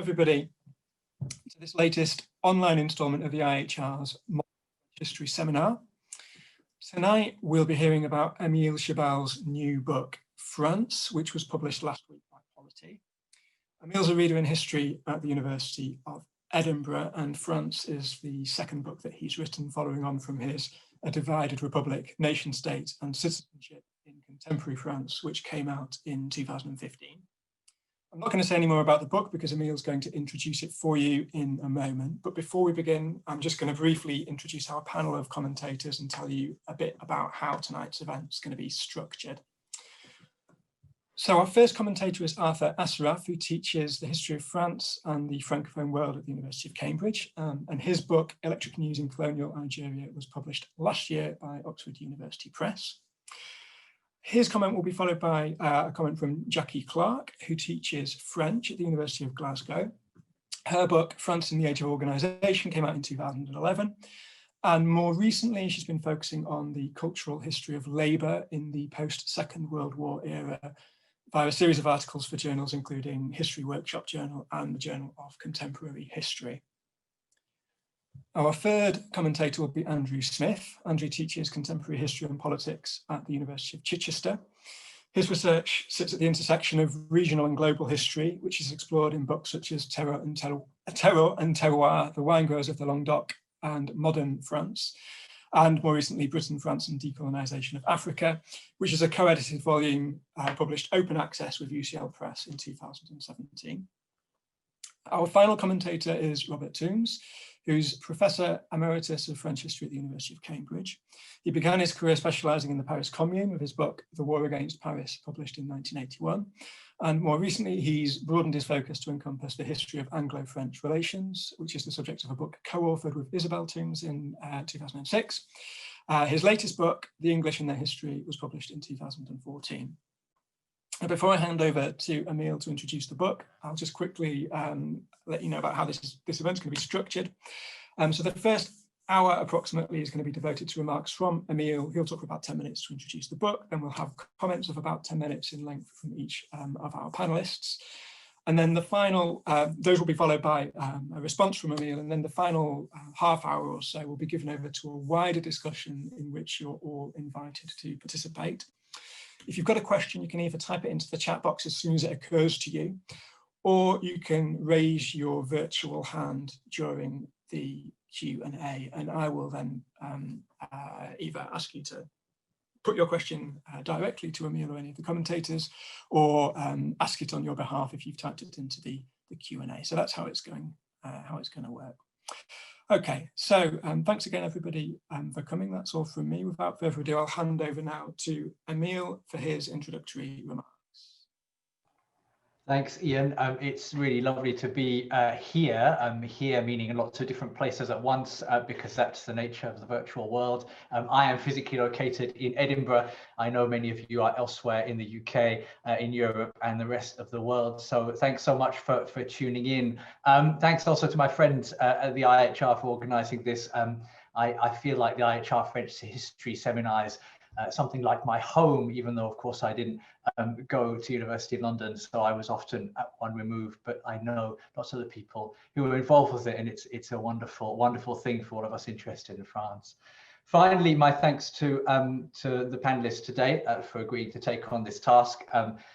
everybody to this latest online instalment of the IHR's Modern History Seminar. Tonight we'll be hearing about Emile Chabal's new book, France, which was published last week by Polity. Emile's a reader in history at the University of Edinburgh, and France is the second book that he's written following on from his A Divided Republic, Nation State and Citizenship in Contemporary France, which came out in 2015. I'm not going to say any more about the book because Emile's going to introduce it for you in a moment. But before we begin, I'm just going to briefly introduce our panel of commentators and tell you a bit about how tonight's event is going to be structured. So our first commentator is Arthur Asraf, who teaches the history of France and the Francophone world at the University of Cambridge. And his book, Electric News in Colonial Algeria, was published last year by Oxford University Press. His comment will be followed by a comment from Jackie Clark, who teaches French at the University of Glasgow. Her book, France in the Age of Organisation, came out in 2011. And more recently, she's been focusing on the cultural history of labour in the post-Second World War era via a series of articles for journals, including History Workshop Journal and the Journal of Contemporary History. Our third commentator will be Andrew Smith. Andrew teaches contemporary history and politics at the University of Chichester. His research sits at the intersection of regional and global history, which is explored in books such as Terror and Terroir, The Wine Growers of the Languedoc, and Modern France, and more recently, Britain, France and Decolonisation of Africa, which is a co-edited volume published open access with UCL Press in 2017. Our final commentator is Robert Toombs, who's Professor Emeritus of French History at the University of Cambridge. He began his career specialising in the Paris Commune with his book, The War Against Paris, published in 1981. And more recently, he's broadened his focus to encompass the history of Anglo-French relations, which is the subject of a book co-authored with Isabel Toombs in 2006. His latest book, The English and Their History, was published in 2014. And before I hand over to Emile to introduce the book, I'll just quickly let you know about how this event's going to be structured. So the first hour approximately is going to be devoted to remarks from Emile. He'll talk for about 10 minutes to introduce the book. Then we'll have comments of about 10 minutes in length from each of our panelists. And then the final, those will be followed by a response from Emile. And then the final half hour or so will be given over to a wider discussion in which you're all invited to participate. If you've got a question, you can either type it into the chat box as soon as it occurs to you, or you can raise your virtual hand during the Q&A, and I will then either ask you to put your question directly to Emile or any of the commentators, or ask it on your behalf if you've typed it into the Q&A. So that's how it's going to work. Okay, so thanks again, everybody, for coming. That's all from me. Without further ado, I'll hand over now to Emile for his introductory remarks. Thanks, Ian. It's really lovely to be here. Here meaning in lots of different places at once, because that's the nature of the virtual world. I am physically located in Edinburgh. I know many of you are elsewhere in the UK, in Europe and the rest of the world. So thanks so much for tuning in. Thanks also to my friends at the IHR for organising this. I feel like the IHR French History Seminars something like my home, even though, of course, I didn't go to University of London, so I was often at one remove, but I know lots of the people who are involved with it, and it's a wonderful, wonderful thing for all of us interested in France. Finally, my thanks to the panelists today for agreeing to take on this task.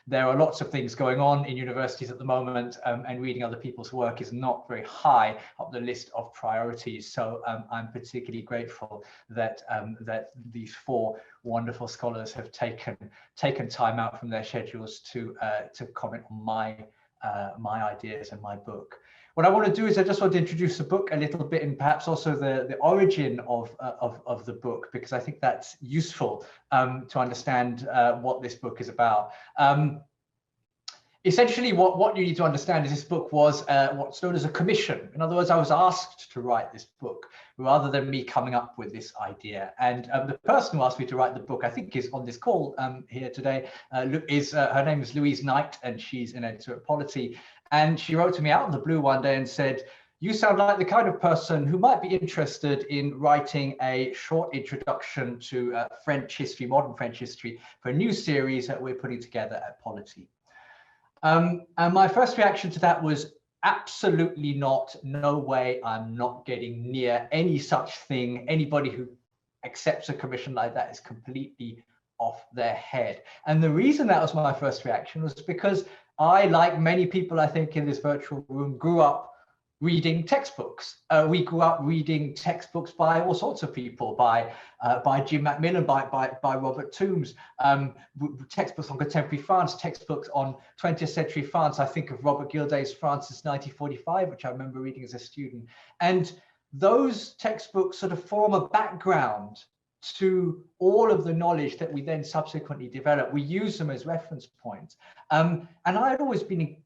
There are lots of things going on in universities at the moment, and reading other people's work is not very high up the list of priorities. So I'm particularly grateful that these four wonderful scholars have taken time out from their schedules to comment on my ideas and my book. What I want to do is I just want to introduce the book a little bit, and perhaps also the origin of the book, because I think that's useful to understand what this book is about. Essentially, what you need to understand is this book was what's known as a commission. In other words, I was asked to write this book rather than me coming up with this idea. And the person who asked me to write the book, I think, is on this call here today. Her name is Louise Knight, and she's an editor at Polity. And she wrote to me out in the blue one day and said, "You sound like the kind of person who might be interested in writing a short introduction to French history, modern French history, for a new series that we're putting together at Polity." And my first reaction to that was, absolutely not, no way, I'm not getting near any such thing. Anybody who accepts a commission like that is completely off their head. And the reason that was my first reaction was because I, like many people I think in this virtual room, grew up reading textbooks. We grew up reading textbooks by all sorts of people, by Jim Macmillan, by Robert Toombs, textbooks on contemporary France, textbooks on 20th century France. I think of Robert Gilday's Francis 1945, which I remember reading as a student. And those textbooks sort of form a background to all of the knowledge that we then subsequently develop. We use them as reference points. And I had always been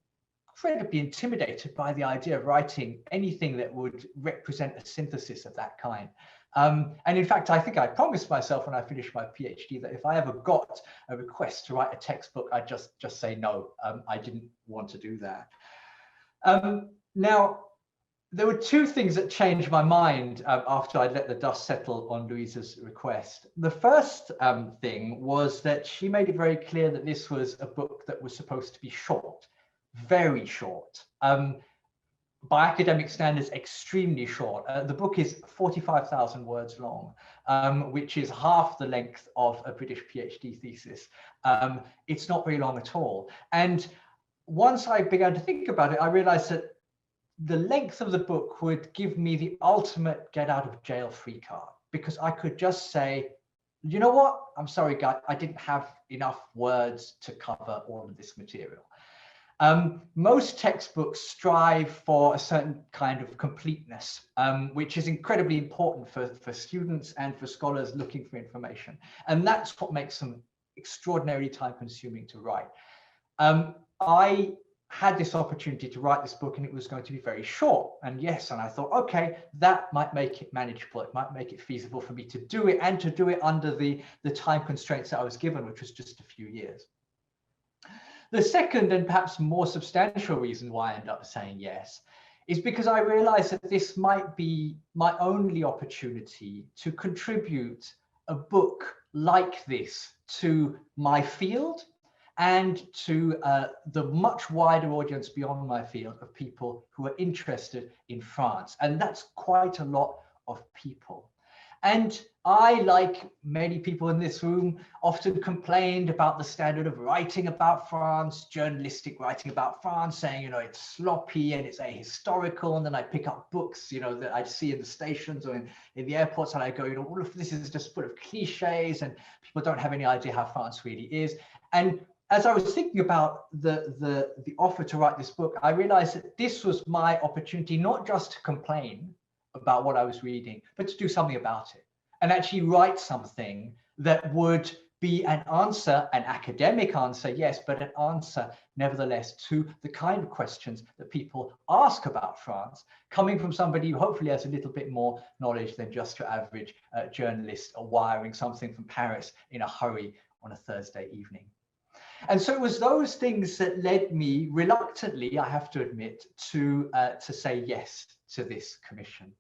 incredibly intimidated by the idea of writing anything that would represent a synthesis of that kind. And in fact, I think I promised myself when I finished my PhD that if I ever got a request to write a textbook, I'd just say no. I didn't want to do that. Now, there were two things that changed my mind after I'd let the dust settle on Louisa's request. The first thing was that she made it very clear that this was a book that was supposed to be short. Very short, by academic standards, extremely short. The book is 45,000 words long, which is half the length of a British PhD thesis. It's not very long at all. And once I began to think about it, I realized that the length of the book would give me the ultimate get out of jail free card, because I could just say, you know what, I'm sorry, guys, I didn't have enough words to cover all of this material. Most textbooks strive for a certain kind of completeness, which is incredibly important for students and for scholars looking for information. And that's what makes them extraordinarily time-consuming to write. I had this opportunity to write this book, and it was going to be very short. And yes, and I thought, okay, that might make it manageable. It might make it feasible for me to do it, and to do it under the time constraints that I was given, which was just a few years. The second and perhaps more substantial reason why I ended up saying yes is because I realized that this might be my only opportunity to contribute a book like this to my field and to the much wider audience beyond my field of people who are interested in France. And that's quite a lot of people. And I, like many people in this room, often complained about the standard of writing about France, journalistic writing about France, saying, you know, it's sloppy and it's ahistorical. And then I pick up books, you know, that I see in the stations or in the airports, and I go, you know, all of this is just full of cliches and people don't have any idea how France really is. And as I was thinking about the offer to write this book, I realized that this was my opportunity, not just to complain about what I was reading, but to do something about it and actually write something that would be an answer, an academic answer, yes, but an answer nevertheless to the kind of questions that people ask about France, coming from somebody who hopefully has a little bit more knowledge than just your average journalist or wiring something from Paris in a hurry on a Thursday evening. And so it was those things that led me reluctantly, I have to admit, to say yes to this commission.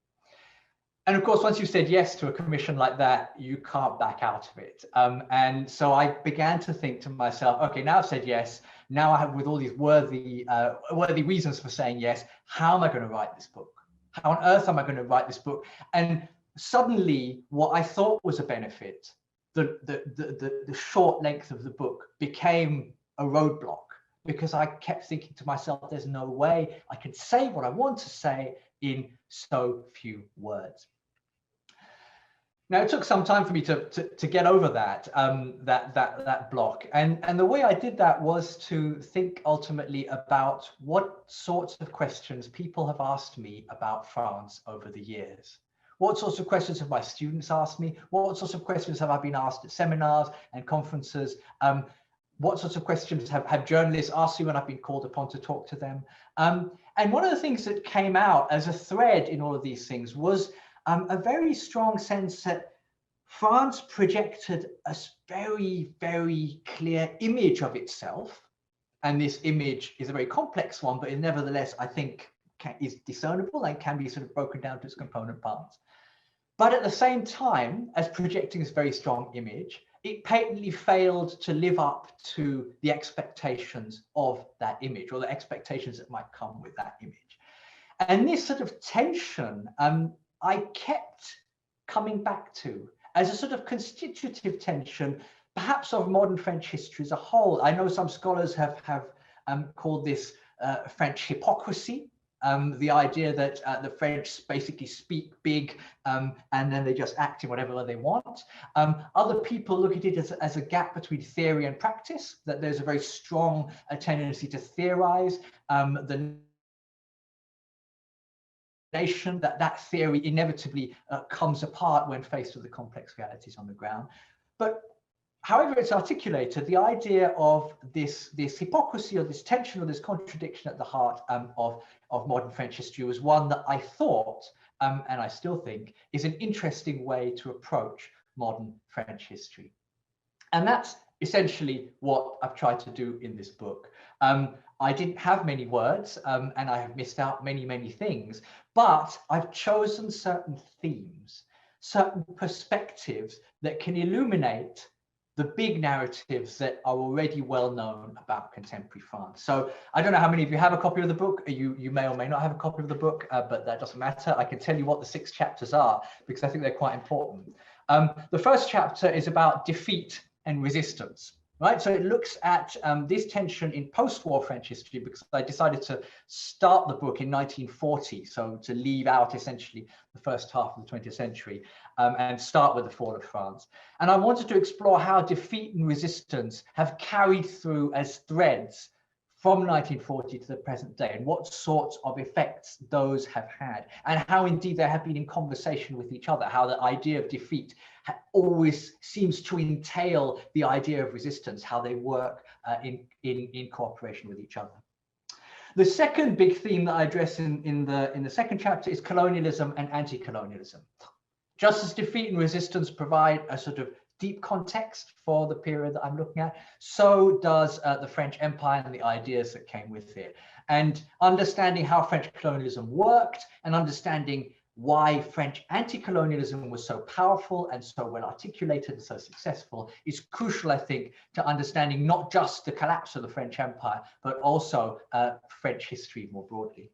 And of course, once you've said yes to a commission like that, you can't back out of it. And so I began to think to myself, okay, now I've said yes. Now I have, with all these worthy reasons for saying yes, how am I going to write this book? How on earth am I going to write this book? And suddenly, what I thought was a benefit, the short length of the book, became a roadblock, because I kept thinking to myself, there's no way I can say what I want to say in so few words. Now, it took some time for me to get over that that block, and the way I did that was to think ultimately about what sorts of questions people have asked me about France over the years. What sorts of questions have my students asked me? What sorts of questions have I been asked at seminars and conferences? What sorts of questions have journalists asked me when I've been called upon to talk to them? And one of the things that came out as a thread in all of these things was a very strong sense that France projected a very, very clear image of itself. And this image is a very complex one, but it nevertheless, I think, is discernible and can be sort of broken down to its component parts. But at the same time, as projecting this very strong image, it patently failed to live up to the expectations of that image, or the expectations that might come with that image. And this sort of tension, I kept coming back to as a sort of constitutive tension, perhaps of modern French history as a whole. I know some scholars have called this French hypocrisy, the idea that the French basically speak big and then they just act in whatever way they want. Other people look at it as a gap between theory and practice, that there's a very strong tendency to theorize the nation, that theory inevitably comes apart when faced with the complex realities on the ground. But however it's articulated, the idea of this hypocrisy, or this tension, or this contradiction at the heart of modern French history was one that I thought, and I still think, is an interesting way to approach modern French history. And that's essentially what I've tried to do in this book. I didn't have many words, and I have missed out many things, but I've chosen certain themes, certain perspectives that can illuminate the big narratives that are already well known about contemporary France. So I don't know how many of you have a copy of the book. You may or may not have a copy of the book, but that doesn't matter. I can tell you what the 6 chapters are, because I think they're quite important. The first chapter is about defeat and resistance, right? So it looks at this tension in post-war French history, because I decided to start the book in 1940, so to leave out essentially the first half of the 20th century and start with the fall of France. And I wanted to explore how defeat and resistance have carried through as threads from 1940 to the present day, and what sorts of effects those have had, and how indeed they have been in conversation with each other, how the idea of defeat always seems to entail the idea of resistance, how they work in cooperation with each other. The second big theme that I address in the second chapter is colonialism and anti-colonialism. Just as defeat and resistance provide a sort of deep context for the period that I'm looking at, so does the French Empire and the ideas that came with it. And understanding how French colonialism worked, and understanding why French anti-colonialism was so powerful and so well articulated and so successful is crucial, I think, to understanding not just the collapse of the French Empire, but also French history more broadly.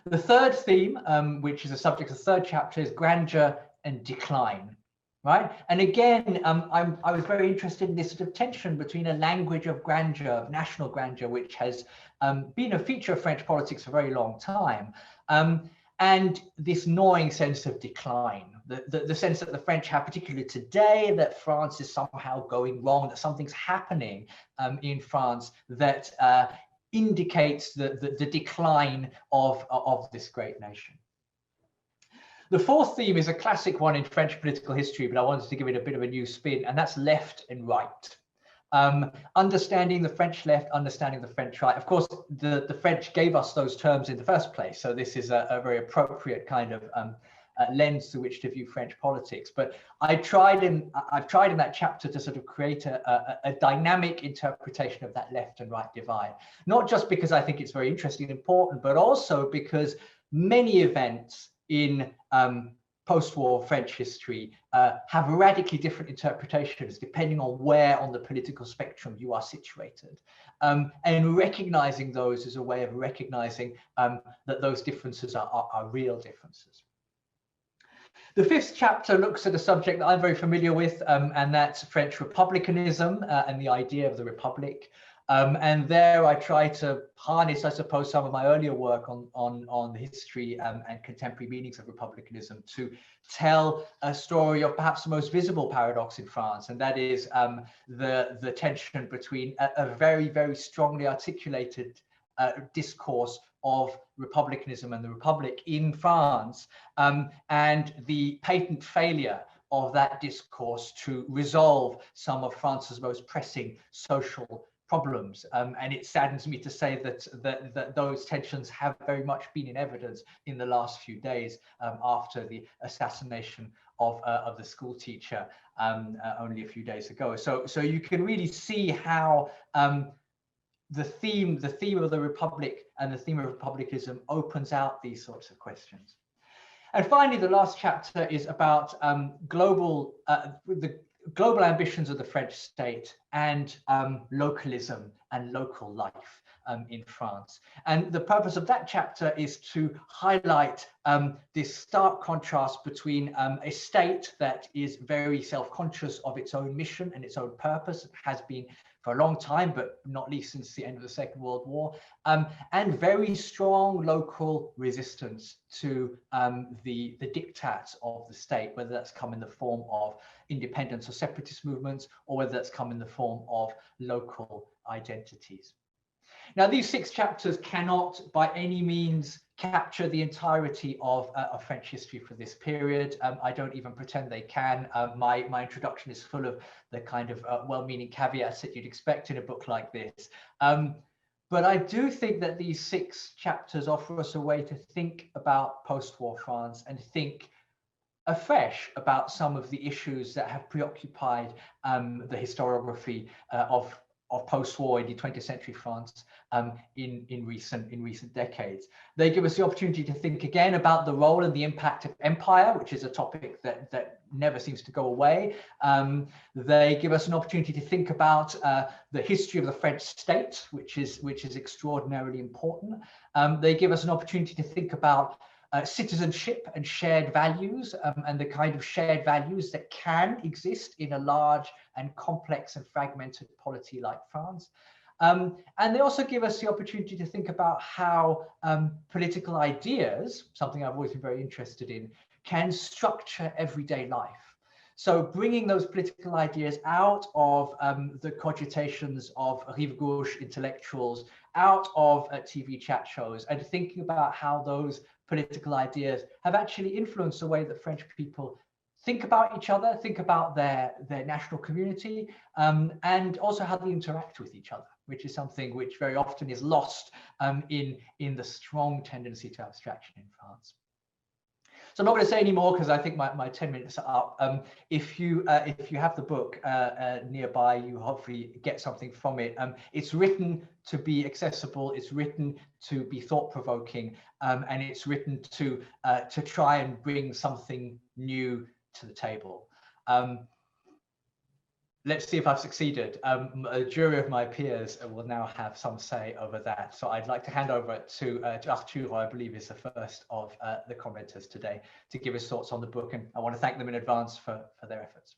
The third theme, which is the subject of the third chapter, is grandeur and decline. Right. And again, I was very interested in this sort of tension between a language of grandeur, of national grandeur, which has been a feature of French politics for a very long time, and this gnawing sense of decline, the sense that the French have, particularly today, that France is somehow going wrong, that something's happening in France that indicates the decline of this great nation. The fourth theme is a classic one in French political history, but I wanted to give it a bit of a new spin, and that's left and right. Understanding the French left, understanding the French right. Of course, the French gave us those terms in the first place, so this is a very appropriate kind of lens through which to view French politics. But I've tried in that chapter to sort of create a dynamic interpretation of that left and right divide, not just because I think it's very interesting and important, but also because many events in post-war French history have radically different interpretations depending on where on the political spectrum you are situated. And recognizing those is a way of recognizing that those differences are real differences. The fifth chapter looks at a subject that I'm very familiar with, and that's French republicanism and the idea of the republic. And there I try to harness, I suppose, some of my earlier work on the history and contemporary meanings of republicanism to tell a story of perhaps the most visible paradox in France, and that is the tension between a very strongly articulated discourse of republicanism and the republic in France, and the patent failure of that discourse to resolve some of France's most pressing social problems. And it saddens me to say that those tensions have very much been in evidence in the last few days after the assassination of the school teacher only a few days ago. So you can really see how the theme of the Republic and the theme of republicanism opens out these sorts of questions. And finally, the last chapter is about global ambitions of the French state and localism and local life in France. And the purpose of that chapter is to highlight this stark contrast between a state that is very self-conscious of its own mission and its own purpose, has been for a long time, but not least since the end of the Second World War, and very strong local resistance to the diktats of the state, whether that's come in the form of independence or separatist movements, or whether that's come in the form of local identities. Now, these 6 chapters cannot by any means capture the entirety of French history for this period. I don't even pretend they can. My introduction is full of the kind of well-meaning caveats that you'd expect in a book like this. But I do think that these 6 chapters offer us a way to think about post-war France and think afresh about some of the issues that have preoccupied the historiography of post-war in the 20th century France in recent decades. They give us the opportunity to think again about the role and the impact of empire, which is a topic that never seems to go away. They give us an opportunity to think about the history of the French state, which is extraordinarily important. They give us an opportunity to think about citizenship and shared values, and the kind of shared values that can exist in a large and complex and fragmented polity like France. And they also give us the opportunity to think about how political ideas, something I've always been very interested in, can structure everyday life. So bringing those political ideas out of the cogitations of rive gauche intellectuals, out of TV chat shows, and thinking about how those political ideas have actually influenced the way that French people think about each other, think about their national community, and also how they interact with each other, which is something which very often is lost in the strong tendency to abstraction in France. So I'm not going to say any more because I think my 10 minutes are up. If you have the book nearby, you hopefully get something from it. It's written to be accessible. It's written to be thought-provoking, and it's written to try and bring something new to the table. Let's see if I've succeeded. A jury of my peers will now have some say over that. So I'd like to hand over to Arthur, who I believe is the first of the commenters today, to give his thoughts on the book. And I want to thank them in advance for their efforts.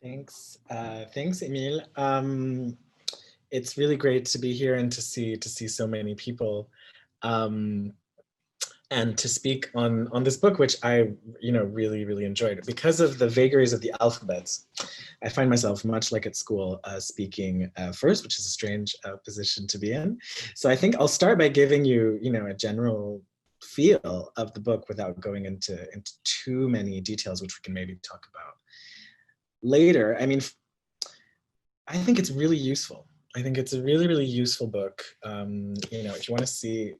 Thanks. Thanks, Emile. It's really great to be here and to see so many people. And to speak on this book, which I, really enjoyed. Because of the vagaries of the alphabets, I find myself much like at school speaking first, which is a strange position to be in. So I think I'll start by giving you, a general feel of the book without going into too many details, which we can maybe talk about later. I mean, I think it's really useful. I think it's a really, really useful book. If you want to see,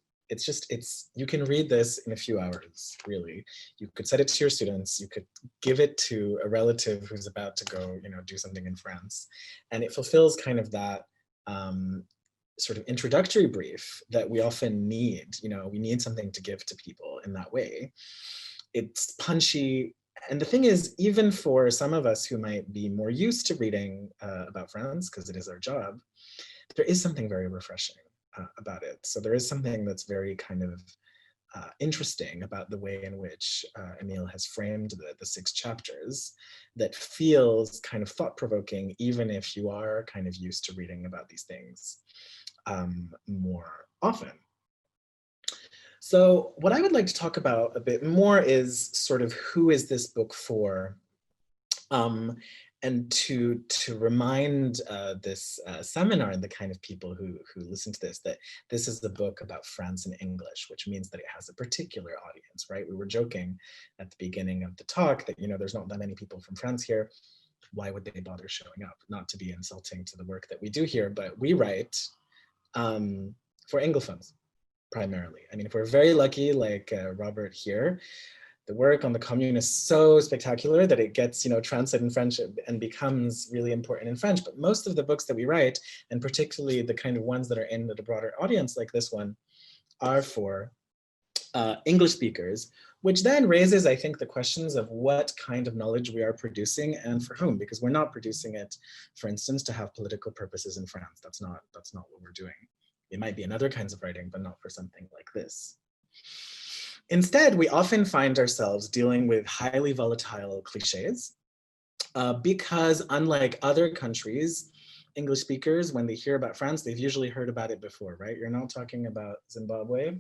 you can read this in a few hours, really. You could set it to your students, you could give it to a relative who's about to go, do something in France. And it fulfills kind of that sort of introductory brief that we often need. We need something to give to people in that way. It's punchy. And the thing is, even for some of us who might be more used to reading about France, because it is our job, there is something very refreshing about it. So there is something that's very kind of interesting about the way in which Emile has framed the 6 chapters that feels kind of thought-provoking, even if you are kind of used to reading about these things more often. So what I would like to talk about a bit more is sort of who is this book for? And to remind this seminar and the kind of people who listen to this, that this is the book about France in English, which means that it has a particular audience, right? We were joking at the beginning of the talk that, there's not that many people from France here. Why would they bother showing up? Not to be insulting to the work that we do here, but we write for Anglophones, primarily. I mean, if we're very lucky, like Robert here, the work on the Commune is so spectacular that it gets, translated in French and becomes really important in French. But most of the books that we write, and particularly the kind of ones that are in the broader audience like this one, are for English speakers which then raises, I think, the questions of what kind of knowledge we are producing and for whom, because we're not producing it, for instance, to have political purposes in France. That's not what we're doing. It might be in other kinds of writing, but not for something like this. Instead, we often find ourselves dealing with highly volatile cliches, because unlike other countries, English speakers, when they hear about France, they've usually heard about it before, right? You're not talking about Zimbabwe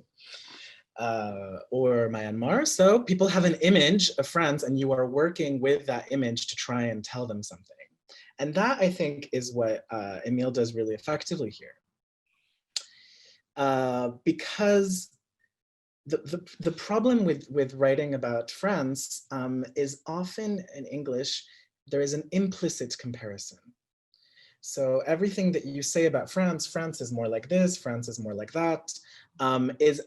or Myanmar. So people have an image of France, and you are working with that image to try and tell them something. And that, I think, is what Emile does really effectively here. Because the problem with writing about France is often in English, there is an implicit comparison. So everything that you say about France, France is more like this, France is more like that, is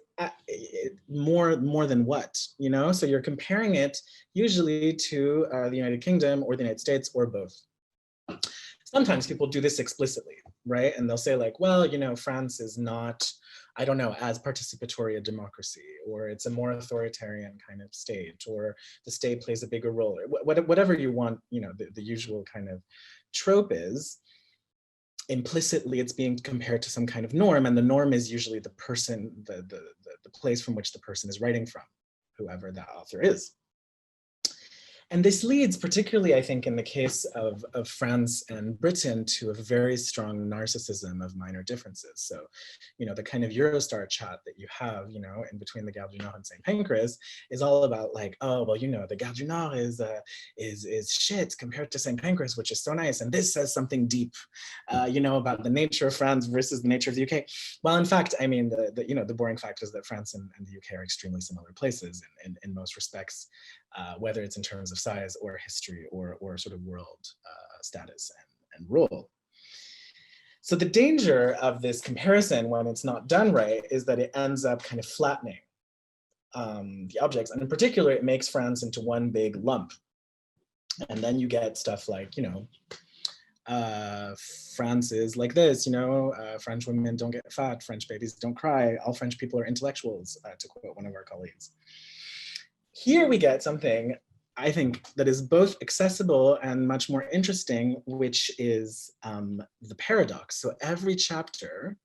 more than what, you know? So you're comparing it usually to the United Kingdom or the United States or both. Sometimes people do this explicitly, right? And they'll say like, well, you know, France is not, I don't know, as participatory a democracy, or it's a more authoritarian kind of state, or the state plays a bigger role, or whatever you want, you know, the usual kind of trope is. Implicitly, it's being compared to some kind of norm, and the norm is usually the person, the place from which the person is writing from, whoever that author is. And this leads, particularly, I think, in the case of France and Britain, to a very strong narcissism of minor differences. So, you know, the kind of Eurostar chat that you have, you know, in between the Gare du Nord and St. Pancras is all about like, oh, well, you know, the Gare du Nord is shit compared to St. Pancras, which is so nice. And this says something deep, you know, about the nature of France versus the nature of the UK. Well, in fact, I mean, you know, the boring fact is that France and the UK are extremely similar places in most respects, whether it's in terms of size or history or sort of world status and role. So the danger of this comparison when it's not done right is that it ends up kind of flattening the objects. And in particular, it makes France into one big lump. And then you get stuff like, you know, France is like this, you know, French women don't get fat, French babies don't cry, all French people are intellectuals, to quote one of our colleagues. Here we get something, I think, that is both accessible and much more interesting, which is the paradox. So every chapter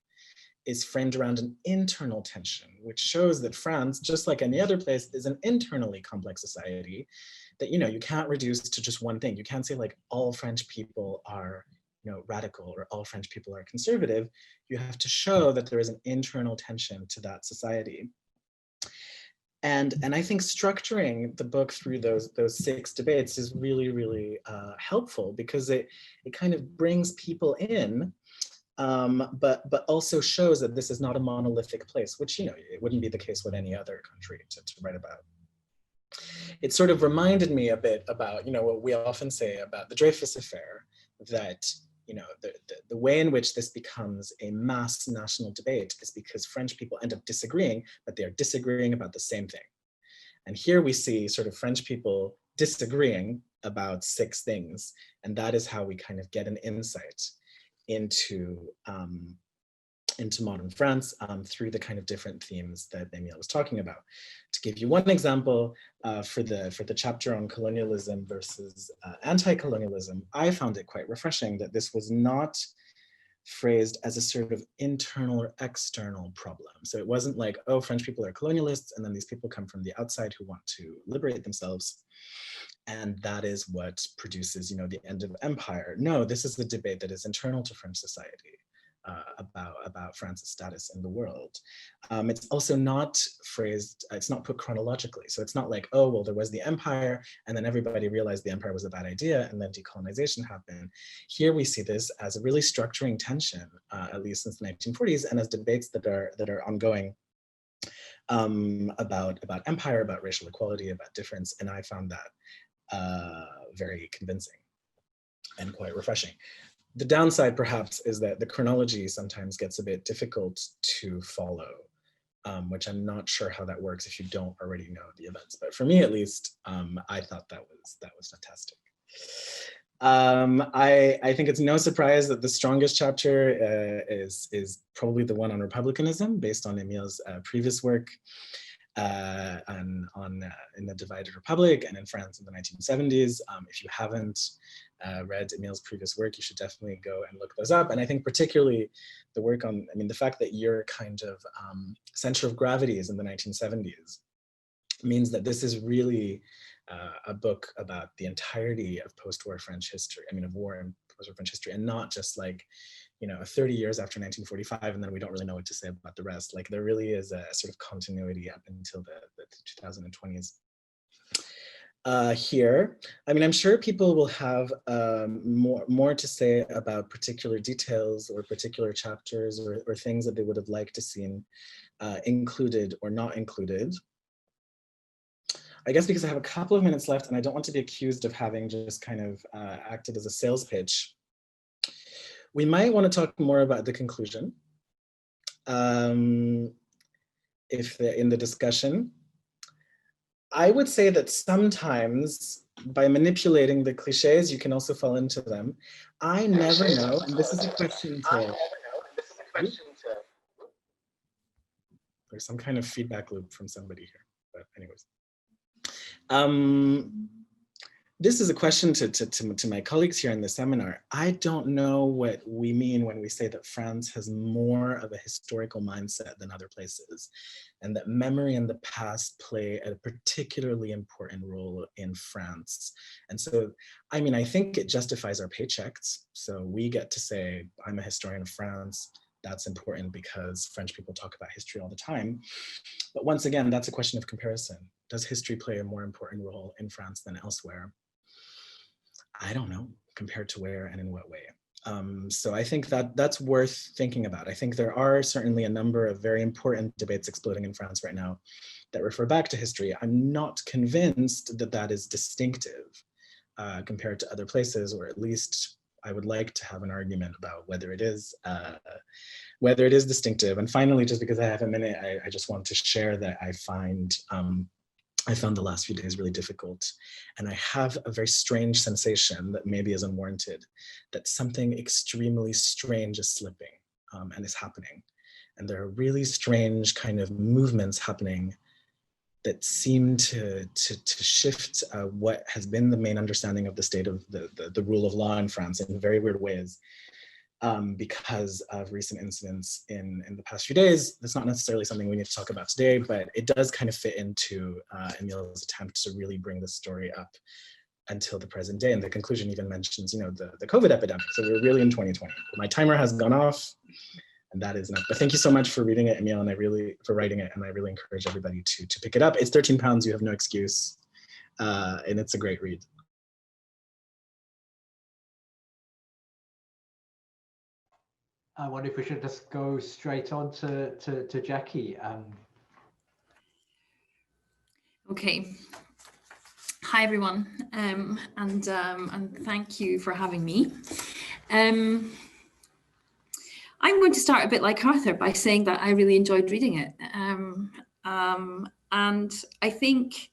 is framed around an internal tension, which shows that France, just like any other place, is an internally complex society that, you know, you can't reduce to just one thing. You can't say like all French people are, you know, radical or all French people are conservative. You have to show that there is an internal tension to that society. And I think structuring the book through those 6 debates is really, really helpful, because it kind of brings people in, but also shows that this is not a monolithic place, which, you know, it wouldn't be the case with any other country to write about. It sort of reminded me a bit about, you know, what we often say about the Dreyfus affair, that, you know, the way in which this becomes a mass national debate is because French people end up disagreeing, but they're disagreeing about the same thing. And here we see sort of French people disagreeing about 6 things. And that is how we kind of get an insight into modern France through the kind of different themes that Emile was talking about. To give you one example, for the chapter on colonialism versus anti-colonialism, I found it quite refreshing that this was not phrased as a sort of internal or external problem. So it wasn't like, oh, French people are colonialists, and then these people come from the outside who want to liberate themselves, and that is what produces, you know, the end of empire. No, this is the debate that is internal to French society. About France's status in the world. It's also not phrased, it's not put chronologically. So it's not like, oh, well, there was the empire and then everybody realized the empire was a bad idea and then decolonization happened. Here we see this as a really structuring tension, at least since the 1940s, and as debates that are ongoing about empire, about racial equality, about difference. And I found that very convincing and quite refreshing. The downside, perhaps, is that the chronology sometimes gets a bit difficult to follow, which I'm not sure how that works if you don't already know the events. But for me, at least, I thought that was fantastic. I think it's no surprise that the strongest chapter is probably the one on republicanism, based on Emile's previous work. in the divided republic and in France in the 1970s. If you haven't read Emile's previous work, you should definitely go and look those up. And I think particularly the work on, I mean, the fact that your kind of center of gravity is in the 1970s means that this is really a book about the entirety of post-war French history, I mean, of war and post-war French history, and not just like, 30 years after 1945, and then we don't really know what to say about the rest. Like, there really is a sort of continuity up until the 2020s. Here, I mean, I'm sure people will have more to say about particular details or particular chapters or things that they would have liked to seen included or not included. I guess because I have a couple of minutes left and I don't want to be accused of having just kind of acted as a sales pitch, we might want to talk more about the conclusion if they're in the discussion. I would say that sometimes by manipulating the cliches, you can also fall into them. I never know, and this is a question to, there's some kind of feedback loop from somebody here, but anyways. This is a question to my colleagues here in the seminar. I don't know what we mean when we say that France has more of a historical mindset than other places, and that memory and the past play a particularly important role in France. And so, I mean, I think it justifies our paychecks. So we get to say, I'm a historian of France. That's important because French people talk about history all the time. But once again, that's a question of comparison. Does history play a more important role in France than elsewhere? I don't know, compared to where and in what way. So I think that that's worth thinking about. I think there are certainly a number of very important debates exploding in France right now that refer back to history. I'm not convinced that that is distinctive compared to other places, or at least I would like to have an argument about whether it is distinctive. And finally, just because I have a minute, I just want to share that I found the last few days really difficult. And I have a very strange sensation that maybe is unwarranted, that something extremely strange is slipping and is happening. And there are really strange kind of movements happening that seem to shift what has been the main understanding of the state of the rule of law in France in very weird ways. Because of recent incidents in the past few days. That's not necessarily something we need to talk about today, but it does kind of fit into Emile's attempt to really bring the story up until the present day. And the conclusion even mentions, the COVID epidemic. So we're really in 2020. My timer has gone off, and that is enough. But thank you so much for reading it, Emile, and for writing it. And I really encourage everybody to pick it up. It's 13 pounds, you have no excuse. And it's a great read. I wonder if we should just go straight on to Jackie. Okay. Hi, everyone, and thank you for having me. I'm going to start a bit like Arthur by saying that I really enjoyed reading it. And I think,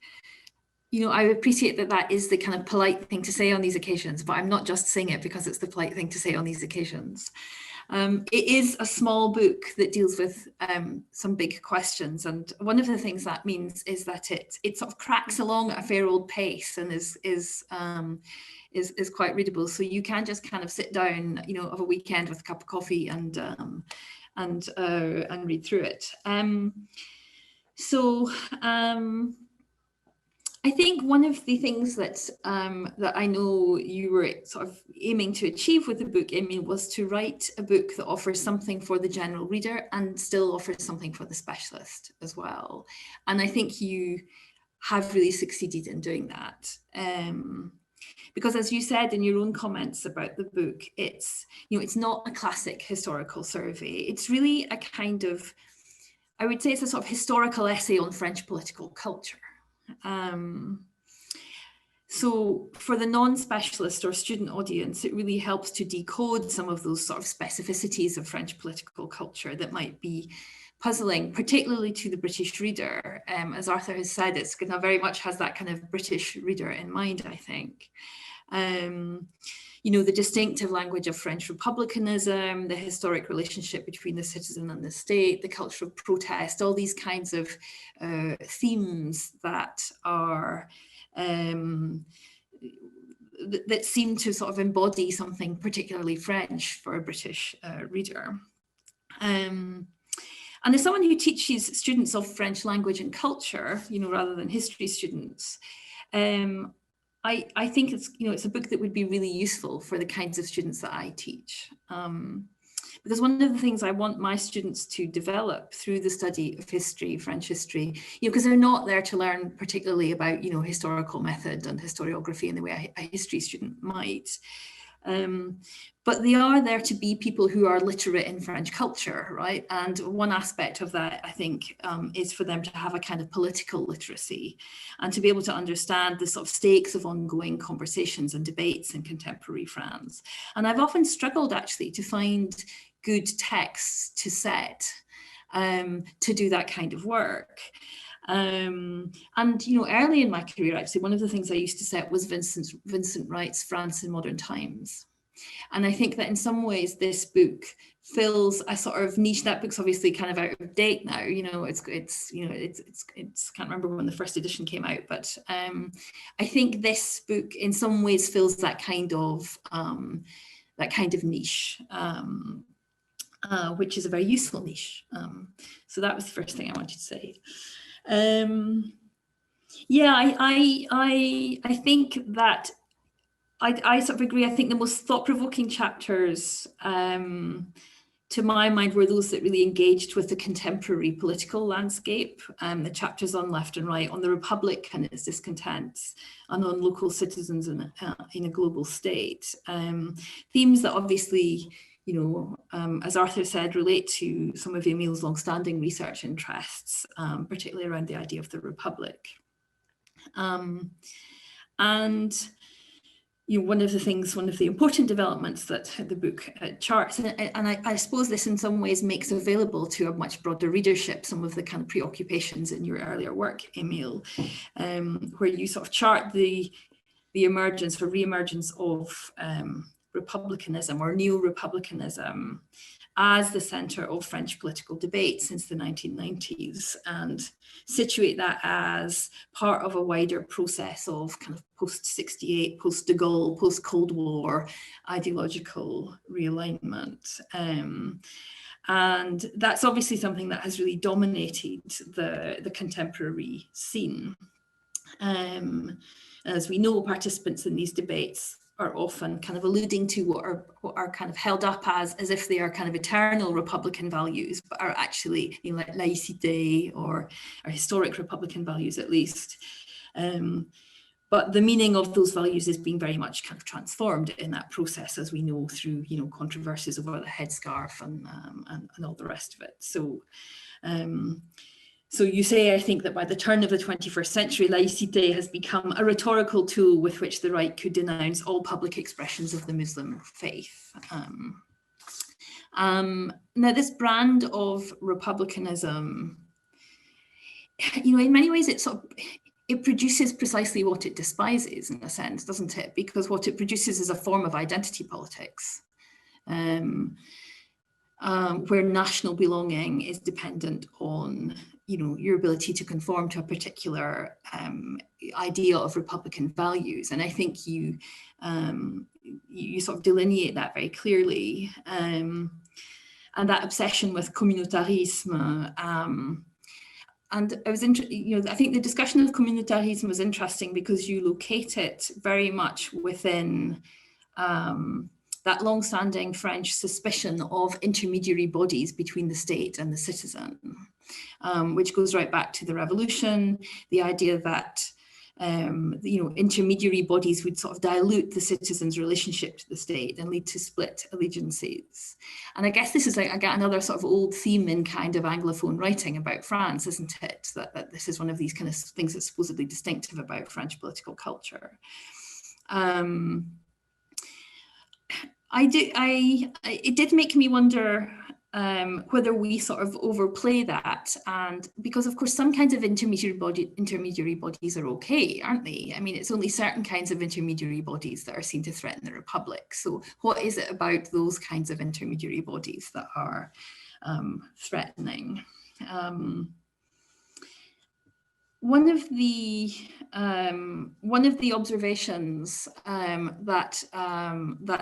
I appreciate that that is the kind of polite thing to say on these occasions, but I'm not just saying it because it's the polite thing to say on these occasions. It is a small book that deals with some big questions, and one of the things that means is that it sort of cracks along at a fair old pace and is quite readable. So you can just kind of sit down, of a weekend with a cup of coffee and read through it. I think one of the things that I know you were sort of aiming to achieve with the book, Emile, was to write a book that offers something for the general reader and still offers something for the specialist as well. And I think you have really succeeded in doing that. Because as you said in your own comments about the book, it's not a classic historical survey. It's really a kind of, I would say it's a sort of historical essay on French political culture. So for the non-specialist or student audience, it really helps to decode some of those sort of specificities of French political culture that might be puzzling, particularly to the British reader. As Arthur has said, it's very much has that kind of British reader in mind, I think. You know, the distinctive language of French republicanism, the historic relationship between the citizen and the state, the culture of protest, all these kinds of themes that are that seem to sort of embody something particularly French for a British reader. And as someone who teaches students of French language and culture, you know, rather than history students, I think it's, you know, it's a book that would be really useful for the kinds of students that I teach. Because one of the things I want my students to develop through the study of history, French history, you know, because they're not there to learn particularly about, you know, historical method and historiography in the way a history student might. But they are there to be people who are literate in French culture, right? And one aspect of that, I think, is for them to have a kind of political literacy and to be able to understand the sort of stakes of ongoing conversations and debates in contemporary France. And I've often struggled actually to find good texts to set to do that kind of work. And, you know, early in my career, actually, one of the things I used to set was Vincent Wright's France in Modern Times. And I think that in some ways this book fills a sort of niche. That book's obviously kind of out of date now. You know, it's can't remember when the first edition came out, but I think this book in some ways fills that kind of niche, which is a very useful niche. So that was the first thing I wanted to say. Yeah, I think that I sort of agree. I think the most thought-provoking chapters, to my mind, were those that really engaged with the contemporary political landscape. The chapters on left and right, on the Republic and its discontents, and on local citizens in a global state. Themes that obviously, you know, as Arthur said, relate to some of Emile's long-standing research interests, particularly around the idea of the Republic. And you know, one of the important developments that the book charts, and I suppose this in some ways makes available to a much broader readership some of the kind of preoccupations in your earlier work, Emile, where you sort of chart the emergence or re-emergence of republicanism or neo-republicanism as the centre of French political debate since the 1990s, and situate that as part of a wider process of kind of post-68, post-de Gaulle, post-Cold War ideological realignment. And that's obviously something that has really dominated the contemporary scene. As we know, participants in these debates are often kind of alluding to what are kind of held up as if they are kind of eternal Republican values, but are actually, you know, like laïcité or historic Republican values at least. But the meaning of those values is being very much kind of transformed in that process, as we know, through, you know, controversies over the headscarf and all the rest of it. So you say, I think, that by the turn of the 21st century, laïcité has become a rhetorical tool with which the right could denounce all public expressions of the Muslim faith. Now, this brand of republicanism, you know, in many ways, it produces precisely what it despises, in a sense, doesn't it? Because what it produces is a form of identity politics, where national belonging is dependent on, you know, your ability to conform to a particular idea of Republican values. And I think you sort of delineate that very clearly. And that obsession with communautarisme. And I was you know, I think the discussion of communautarism was interesting because you locate it very much within that long-standing French suspicion of intermediary bodies between the state and the citizen, which goes right back to the revolution, the idea that you know, intermediary bodies would sort of dilute the citizen's relationship to the state and lead to split allegiances. And I guess this is like, I got another sort of old theme in kind of Anglophone writing about France, isn't it? That this is one of these kind of things that's supposedly distinctive about French political culture. It did make me wonder, whether we sort of overplay that, and because of course some kinds of intermediary bodies are okay, aren't they? I mean, it's only certain kinds of intermediary bodies that are seen to threaten the Republic. So what is it about those kinds of intermediary bodies that are threatening? One of the observations that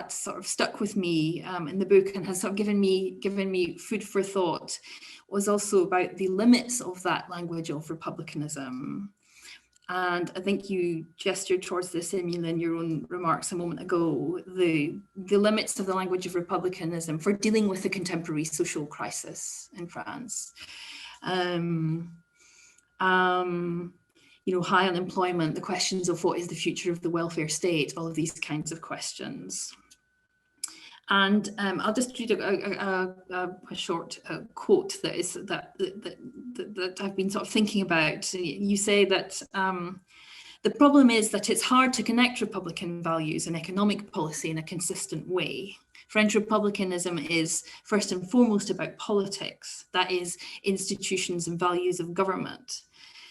sort of stuck with me in the book and has sort of given me food for thought was also about the limits of that language of republicanism. And I think you gestured towards this, Emile, in your own remarks a moment ago, the limits of the language of republicanism for dealing with the contemporary social crisis in France. You know, high unemployment, the questions of what is the future of the welfare state, all of these kinds of questions. And I'll just read a short quote that I've been sort of thinking about. You say that the problem is that it's hard to connect Republican values and economic policy in a consistent way. French republicanism is first and foremost about politics, that is, institutions and values of government.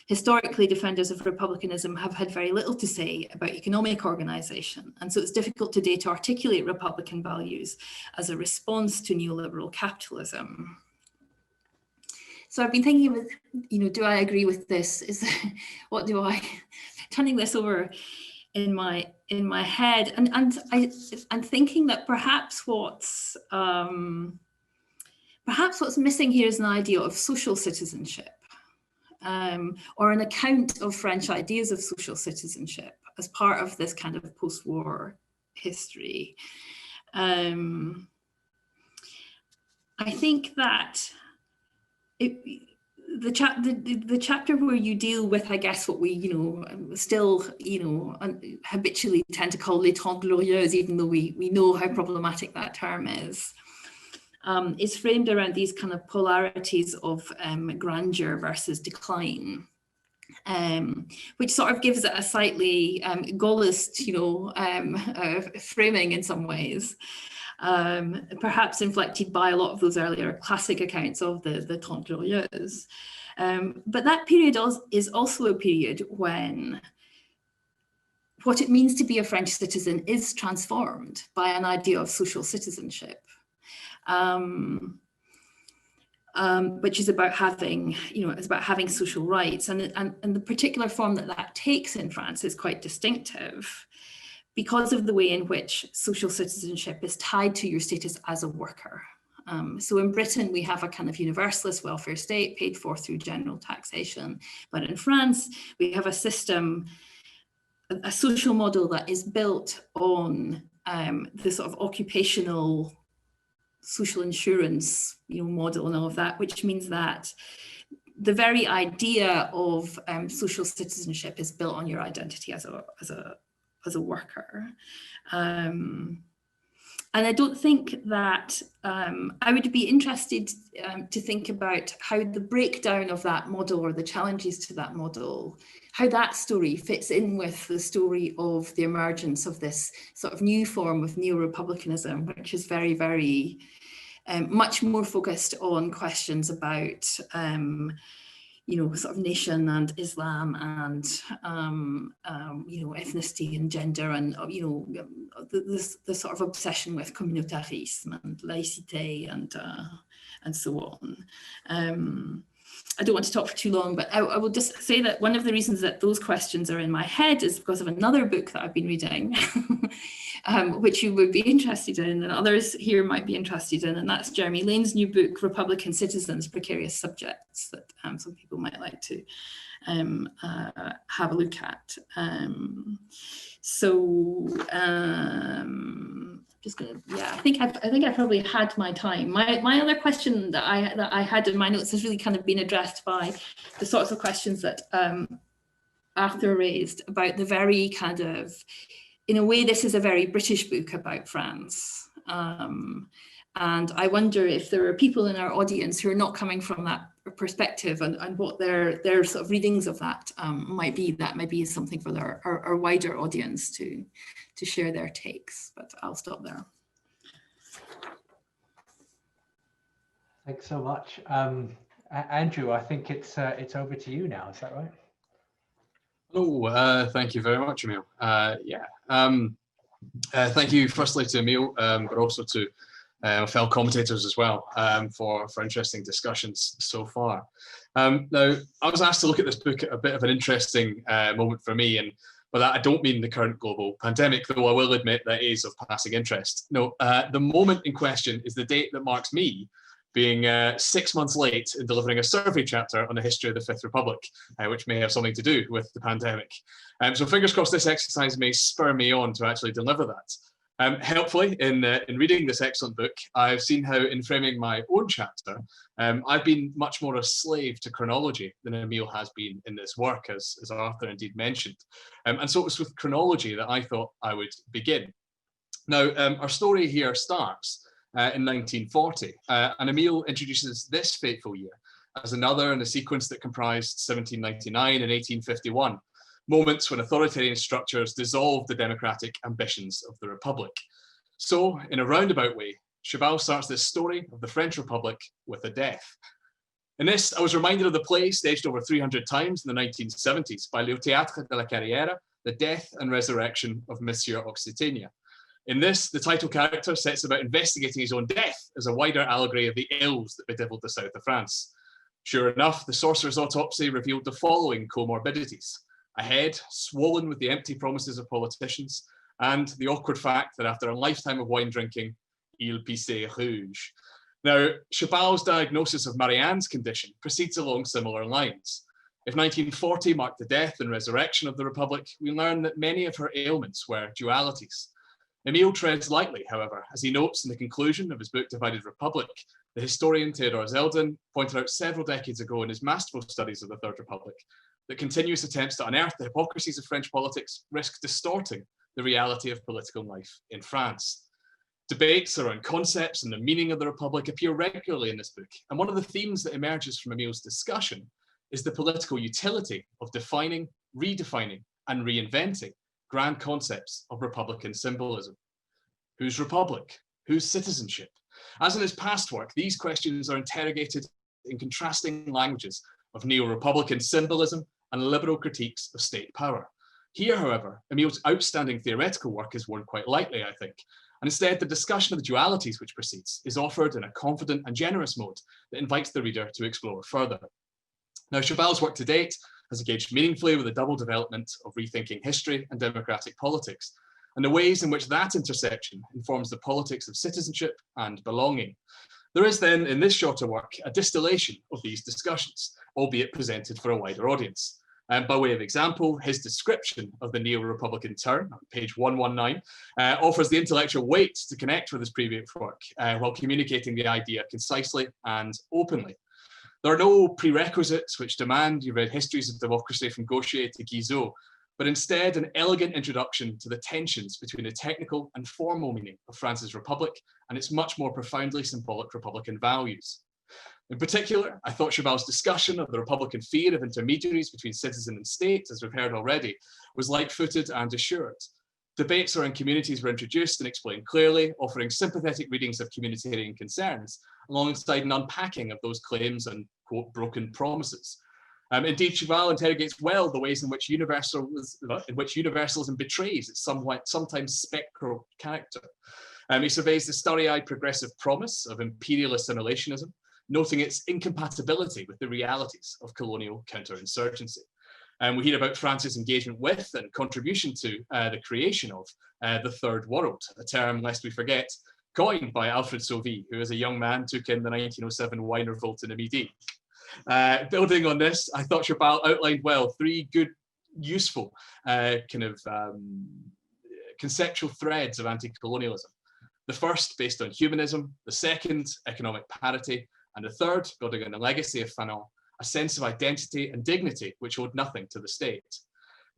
Historically, defenders of republicanism have had very little to say about economic organization, and so it's difficult today to articulate Republican values as a response to neoliberal capitalism. So I've been thinking of, you know, do I agree with this? What do I, turning this over in my head, and I'm thinking that perhaps what's missing here is an idea of social citizenship. Or an account of French ideas of social citizenship as part of this kind of post-war history. I think that the chapter where you deal with, I guess, what we, you know, still, you know, habitually tend to call les 30 glorieuses, even though we know how problematic that term is framed around these kind of polarities of grandeur versus decline, which sort of gives it a slightly Gaullist, you know, framing in some ways, perhaps inflected by a lot of those earlier classic accounts of the 30 glorieuses. But that period is also a period when what it means to be a French citizen is transformed by an idea of social citizenship. Which is about having, you know, it's about having social rights, and the particular form that takes in France is quite distinctive because of the way in which social citizenship is tied to your status as a worker. So in Britain, we have a kind of universalist welfare state paid for through general taxation, but in France, we have a system, a social model that is built on the sort of occupational social insurance, you know, model and all of that, which means that the very idea of social citizenship is built on your identity as a worker. And I don't think that I would be interested to think about how the breakdown of that model or the challenges to that model, how that story fits in with the story of the emergence of this sort of new form of neo-republicanism, which is very, very much more focused on questions about you know, sort of nation and Islam and, you know, ethnicity and gender and, you know, the sort of obsession with communautarisme and laïcité and so on. I don't want to talk for too long, but I will just say that one of the reasons that those questions are in my head is because of another book that I've been reading, which you would be interested in and others here might be interested in, and that's Jeremy Lane's new book, Republican Citizens, Precarious Subjects, that some people might like to have a look at. Just gonna, yeah, I think I probably had my time. My other question that I had in my notes has really kind of been addressed by the sorts of questions that Arthur raised about the very kind of, in a way, this is a very British book about France. And I wonder if there are people in our audience who are not coming from that perspective and what their sort of readings of that might be. That maybe is something for our wider audience to share their takes, but I'll stop there. Thanks so much. Andrew, I think it's over to you now, is that right? Hello, thank you very much, Emile. Thank you firstly to Emile, but also to fellow commentators as well, for interesting discussions so far. Now, I was asked to look at this book at a bit of an interesting moment for me, and by that I don't mean the current global pandemic, though I will admit that is of passing interest. No, the moment in question is the date that marks me being 6 months late in delivering a survey chapter on the history of the Fifth Republic, which may have something to do with the pandemic. So fingers crossed this exercise may spur me on to actually deliver that. Helpfully, in reading this excellent book, I've seen how in framing my own chapter, I've been much more a slave to chronology than Emile has been in this work, as Arthur indeed mentioned. And so it was with chronology that I thought I would begin. Now, our story here starts in 1940, and Emile introduces this fateful year as another in a sequence that comprised 1799 and 1851, moments when authoritarian structures dissolved the democratic ambitions of the Republic. So, in a roundabout way, Chabal starts this story of the French Republic with a death. In this, I was reminded of the play staged over 300 times in the 1970s by Le Théâtre de la Carrière, The Death and Resurrection of Monsieur Occitania. In this, the title character sets about investigating his own death as a wider allegory of the ills that bedeviled the south of France. Sure enough, the sorcerer's autopsy revealed the following comorbidities: a head swollen with the empty promises of politicians, and the awkward fact that after a lifetime of wine drinking, il pissait rouge. Now, Chabal's diagnosis of Marianne's condition proceeds along similar lines. If 1940 marked the death and resurrection of the Republic, we learn that many of her ailments were dualities. Emile treads lightly, however, as he notes in the conclusion of his book Divided Republic, the historian Theodor Zeldin pointed out several decades ago in his masterful studies of the Third Republic that continuous attempts to unearth the hypocrisies of French politics risk distorting the reality of political life in France. Debates around concepts and the meaning of the Republic appear regularly in this book, and one of the themes that emerges from Emile's discussion is the political utility of defining, redefining, and reinventing grand concepts of Republican symbolism. Whose Republic? Whose citizenship? As in his past work, these questions are interrogated in contrasting languages of neo-Republican symbolism and liberal critiques of state power. Here, however, Emile's outstanding theoretical work is worn quite lightly, I think, and instead the discussion of the dualities which proceeds is offered in a confident and generous mode that invites the reader to explore further. Now, Chabal's work to date has engaged meaningfully with the double development of rethinking history and democratic politics, and the ways in which that intersection informs the politics of citizenship and belonging. There is then, in this shorter work, a distillation of these discussions, albeit presented for a wider audience. By way of example, his description of the neo-Republican turn, on page 119, offers the intellectual weight to connect with his previous work, while communicating the idea concisely and openly. There are no prerequisites which demand you read histories of democracy from Gaucher to Guizot, but instead an elegant introduction to the tensions between the technical and formal meaning of France's Republic and its much more profoundly symbolic Republican values. In particular, I thought Chabal's discussion of the Republican fear of intermediaries between citizen and state, as we've heard already, was light-footed and assured. Debates around communities were introduced and explained clearly, offering sympathetic readings of communitarian concerns, alongside an unpacking of those claims and, quote, broken promises. Indeed, Chabal interrogates well the ways in which universalism betrays its sometimes spectral character. He surveys the starry-eyed progressive promise of imperialist assimilationism, noting its incompatibility with the realities of colonial counterinsurgency. We hear about France's engagement with and contribution to the creation of the Third World, a term, lest we forget, coined by Alfred Sauvy, who as a young man took in the 1907 wine revolt in the Midi. Building on this, I thought Chabal outlined well three good, useful conceptual threads of anti-colonialism. The first, based on humanism, the second, economic parity, and the third, building on the legacy of Fanon, a sense of identity and dignity which owed nothing to the state.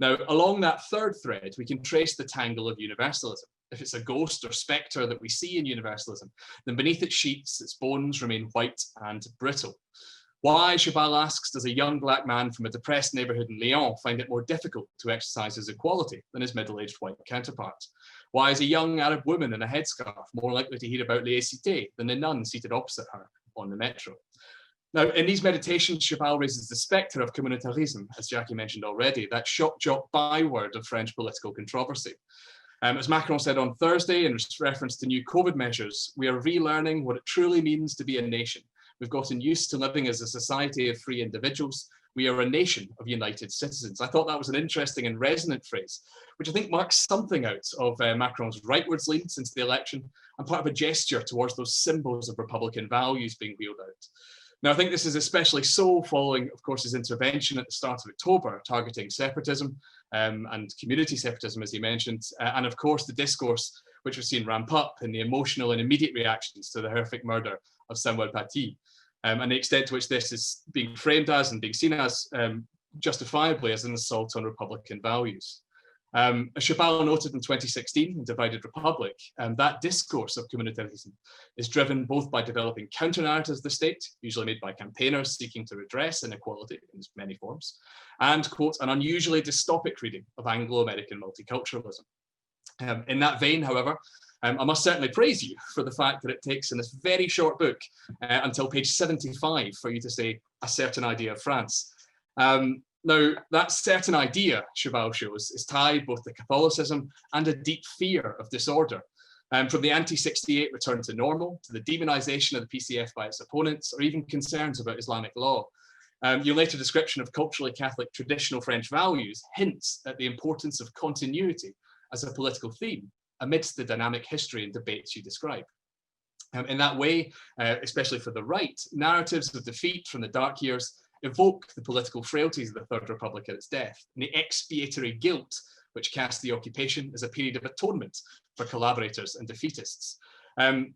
Now, along that third thread, we can trace the tangle of universalism. If it's a ghost or spectre that we see in universalism, then beneath its sheets, its bones remain white and brittle. Why, Chabal asks, does a young black man from a depressed neighborhood in Lyon find it more difficult to exercise his equality than his middle-aged white counterpart? Why is a young Arab woman in a headscarf more likely to hear about laïcité than the nun seated opposite her, on the metro. Now, in these meditations, Chabal raises the spectre of communautarism, as Jackie mentioned already, that shock jock byword of French political controversy. As Macron said on Thursday in reference to new COVID measures, we are relearning what it truly means to be a nation. We've gotten used to living as a society of free individuals. We are a nation of united citizens. I thought that was an interesting and resonant phrase, which I think marks something out of Macron's rightwards lean since the election and part of a gesture towards those symbols of Republican values being wheeled out. Now, I think this is especially so following, of course, his intervention at the start of October, targeting separatism and community separatism, as he mentioned, and of course, the discourse which we've seen ramp up in the emotional and immediate reactions to the horrific murder of Samuel Paty, and the extent to which this is being framed as and being seen as justifiably as an assault on Republican values. As Chabal noted in 2016 in Divided Republic, that discourse of communitarism is driven both by developing counter-narratives of the state, usually made by campaigners seeking to redress inequality in its many forms, and, quote, an unusually dystopic reading of Anglo-American multiculturalism. In that vein, however, I must certainly praise you for the fact that it takes in this very short book until page 75 for you to say a certain idea of France. Now, that certain idea, Chabal shows, is tied both to Catholicism and a deep fear of disorder. From the anti-68 return to normal, to the demonization of the PCF by its opponents, or even concerns about Islamic law. Your later description of culturally Catholic traditional French values hints at the importance of continuity as a political theme amidst the dynamic history and debates you describe. In that way, especially for the right, narratives of defeat from the dark years evoke the political frailties of the Third Republic at its death, and the expiatory guilt which cast the occupation as a period of atonement for collaborators and defeatists.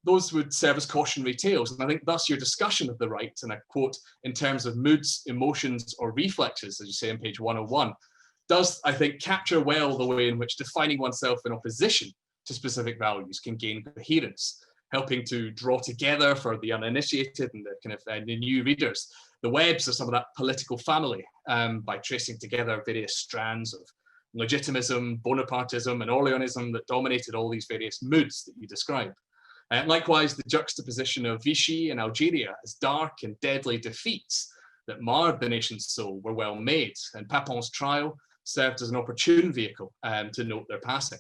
Those would serve as cautionary tales, and I think thus your discussion of the right, and I quote, in terms of moods, emotions, or reflexes, as you say on page 101, does, I think, capture well the way in which defining oneself in opposition to specific values can gain coherence, helping to draw together for the uninitiated and the kind of the new readers the webs of some of that political family by tracing together various strands of legitimism, Bonapartism, and Orleanism that dominated all these various moods that you describe. Likewise, the juxtaposition of Vichy and Algeria as dark and deadly defeats that marred the nation's soul were well made, and Papin's trial served as an opportune vehicle to note their passing.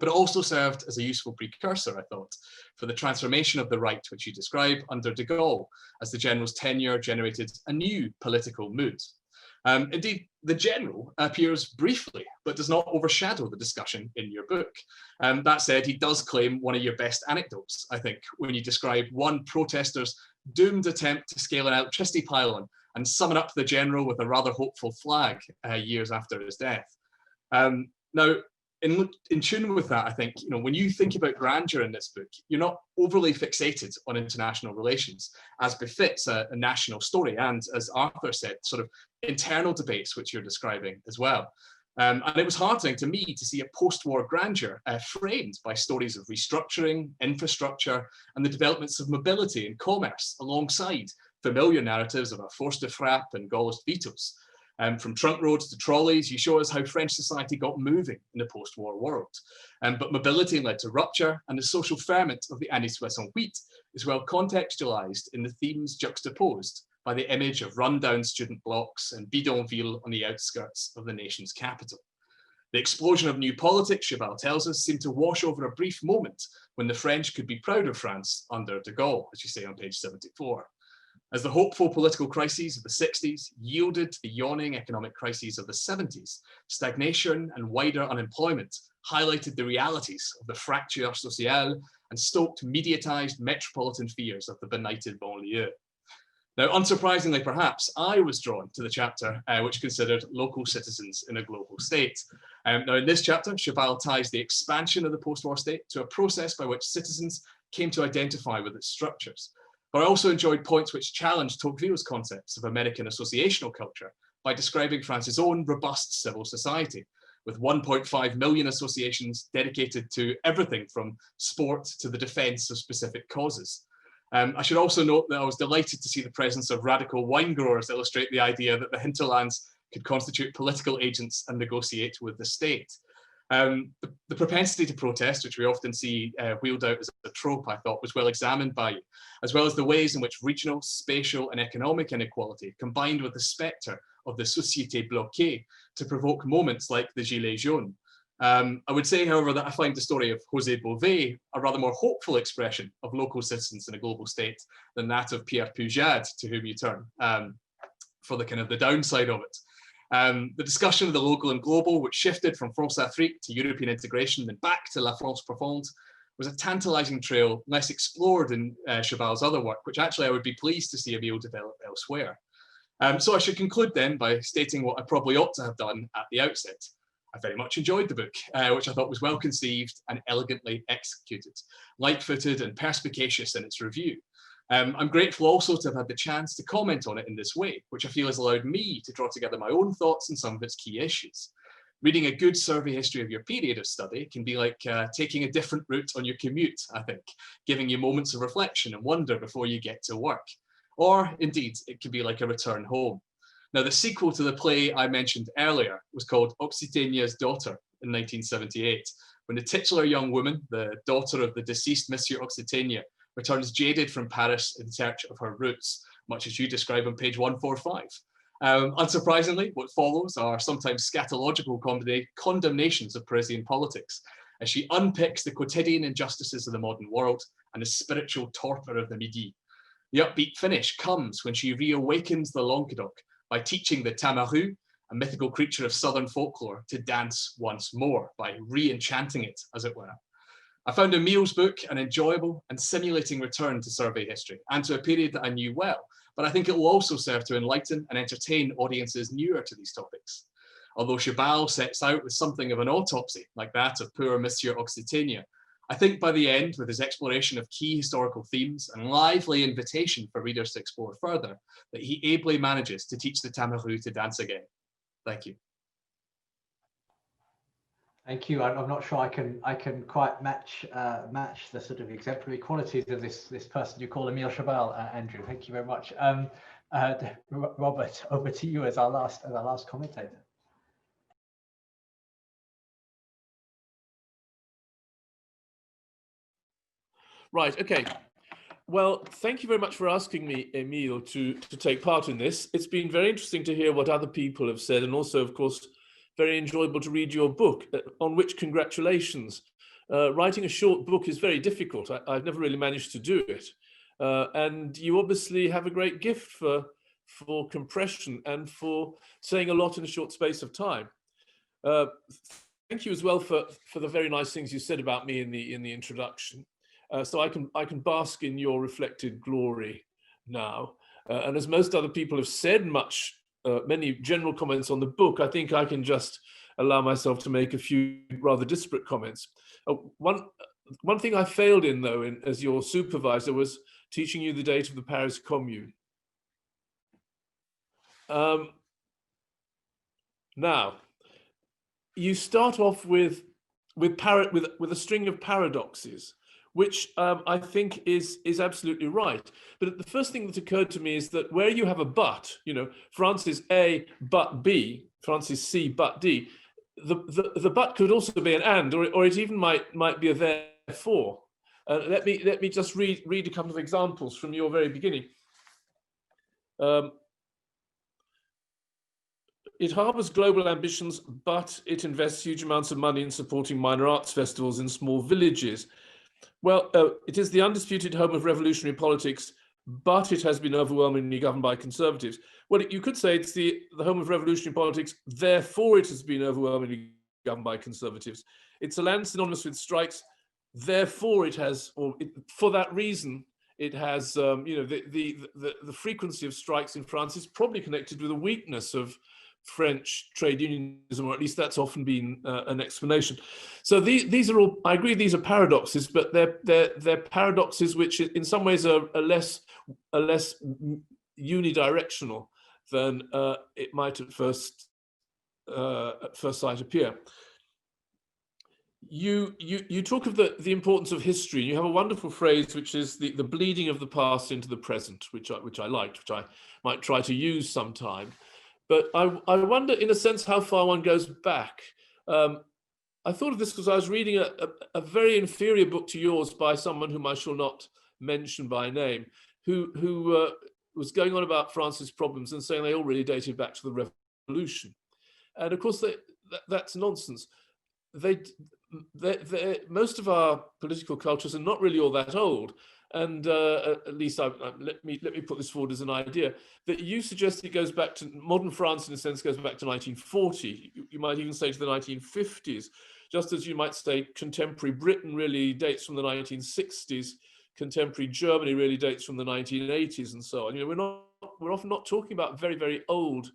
But it also served as a useful precursor, I thought, for the transformation of the right which you describe under de Gaulle, as the general's tenure generated a new political mood. Indeed, the general appears briefly, but does not overshadow the discussion in your book. That said, he does claim one of your best anecdotes, I think, when you describe one protester's doomed attempt to scale an electricity pylon and summon up the general with a rather hopeful flag years after his death. Now, in tune with that, I think, when you think about grandeur in this book, you're not overly fixated on international relations, as befits a national story, and as Arthur said, sort of internal debates which you're describing as well. And it was heartening to me to see a post-war grandeur framed by stories of restructuring, infrastructure, and the developments of mobility and commerce, alongside familiar narratives of a force de frappe and Gaullist vetoes. From trunk roads to trolleys, you show us how French society got moving in the post-war world. But mobility led to rupture, and the social ferment of the années 68 is well contextualized in the themes juxtaposed by the image of run-down student blocks and bidonville on the outskirts of the nation's capital. The explosion of new politics, Chabal tells us, seemed to wash over a brief moment when the French could be proud of France under de Gaulle, as you say on page 74. As the hopeful political crises of the 60s yielded to the yawning economic crises of the 70s, stagnation and wider unemployment highlighted the realities of the fracture sociale and stoked mediatized metropolitan fears of the benighted banlieue. Now, unsurprisingly, perhaps, I was drawn to the chapter which considered local citizens in a global state. Now, in this chapter, Chabal ties the expansion of the post-war state to a process by which citizens came to identify with its structures. But I also enjoyed points which challenged Tocqueville's concepts of American associational culture by describing France's own robust civil society, with 1.5 million associations dedicated to everything from sport to the defense of specific causes. I should also note that I was delighted to see the presence of radical wine growers illustrate the idea that the hinterlands could constitute political agents and negotiate with the state. The propensity to protest, which we often see wheeled out as a trope, I thought was well examined by you, as well as the ways in which regional, spatial and economic inequality combined with the spectre of the société bloquée to provoke moments like the gilets jaunes. I would say, however, that I find the story of José Bové a rather more hopeful expression of local citizens in a global state than that of Pierre Pujaud, to whom you turn for the kind of the downside of it. The discussion of the local and global, which shifted from France Afrique to European integration, then back to La France Profonde, was a tantalizing trail less explored in Chabal's other work, which actually I would be pleased to see Emile develop elsewhere. So I should conclude then by stating what I probably ought to have done at the outset. I very much enjoyed the book, which I thought was well conceived and elegantly executed, light-footed and perspicacious in its review. I'm grateful also to have had the chance to comment on it in this way, which I feel has allowed me to draw together my own thoughts on some of its key issues. Reading a good survey history of your period of study can be like taking a different route on your commute, I think, giving you moments of reflection and wonder before you get to work. Or indeed, it can be like a return home. Now, the sequel to the play I mentioned earlier was called Occitania's Daughter in 1978, when the titular young woman, the daughter of the deceased Monsieur Occitania, returns jaded from Paris in search of her roots, much as you describe on page 145. Unsurprisingly, what follows are sometimes scatological condemnations of Parisian politics, as she unpicks the quotidian injustices of the modern world and the spiritual torpor of the Midi. The upbeat finish comes when she reawakens the Languedoc by teaching the Tamaru, a mythical creature of southern folklore, to dance once more, by re-enchanting it, as it were. I found Emile's book an enjoyable and simulating return to survey history and to a period that I knew well, but I think it will also serve to enlighten and entertain audiences newer to these topics. Although Chabal sets out with something of an autopsy, like that of poor Monsieur Occitania, I think by the end, with his exploration of key historical themes and lively invitation for readers to explore further, that he ably manages to teach the Tamaru to dance again. Thank you. Thank you. I'm not sure I can quite match the sort of exemplary qualities of this person you call Emile Chabal, Andrew. Thank you very much. Robert, over to you as our last commentator. Right. Okay. Well, thank you very much for asking me, Emile, to take part in this. It's been very interesting to hear what other people have said, and also, of course, very enjoyable to read your book, on which congratulations. Writing a short book is very difficult. I've never really managed to do it. And you obviously have a great gift for compression and for saying a lot in a short space of time. Thank you as well for the very nice things you said about me in the introduction. So I can bask in your reflected glory now. And as most other people have said many general comments on the book, I think I can just allow myself to make a few rather disparate comments. One thing I failed in, though, as your supervisor, was teaching you the date of the Paris Commune. Now, you start off with a string of paradoxes, which I think is absolutely right. But the first thing that occurred to me is that where you have a but, France is A but B, France is C but D, the but could also be an and, or it even might be a therefore. Let me just read a couple of examples from your very beginning. It harbors global ambitions, but it invests huge amounts of money in supporting minor arts festivals in small villages. Well, it is the undisputed home of revolutionary politics, but it has been overwhelmingly governed by conservatives. Well, you could say it's the home of revolutionary politics, therefore it has been overwhelmingly governed by conservatives. It's a land synonymous with strikes, therefore it has, for that reason, it has, the frequency of strikes in France is probably connected with a weakness of French trade unionism, or at least that's often been an explanation. So these are all, I agree, these are paradoxes, but they're paradoxes which in some ways are less unidirectional than it might at first sight appear. You talk of the importance of history. You have a wonderful phrase, which is the bleeding of the past into the present, which I liked, which I might try to use sometime. But I wonder, in a sense, how far one goes back. I thought of this because I was reading a very inferior book to yours by someone whom I shall not mention by name, who was going on about France's problems and saying they all really dated back to the revolution. And of course, that's nonsense. Most of our political cultures are not really all that old. And at least let me put this forward as an idea that you suggest it goes back to modern France, in a sense, goes back to 1940. You might even say to the 1950s, just as you might say contemporary Britain really dates from the 1960s, contemporary Germany really dates from the 1980s, and so on. You know, we're often not talking about very, very old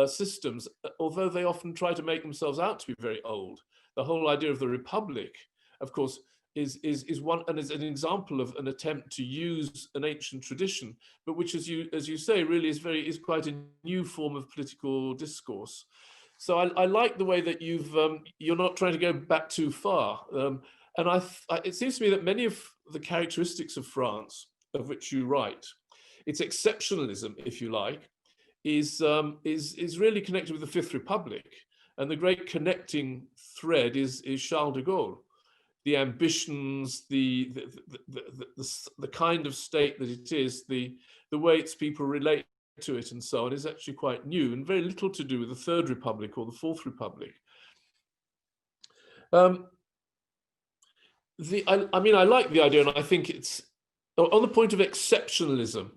systems, although they often try to make themselves out to be very old. The whole idea of the Republic, of course, is one, and is an example of an attempt to use an ancient tradition, but which, as you say, really is quite a new form of political discourse. So I like the way that you're not trying to go back too far, and it seems to me that many of the characteristics of France, of which you write, its exceptionalism, if you like, is really connected with the Fifth Republic, and the great connecting thread is Charles de Gaulle. The ambitions, the kind of state that it is, the way its people relate to it, and so on, is actually quite new and very little to do with the Third Republic or the Fourth Republic. I mean, I like the idea, and I think it's on the point of exceptionalism,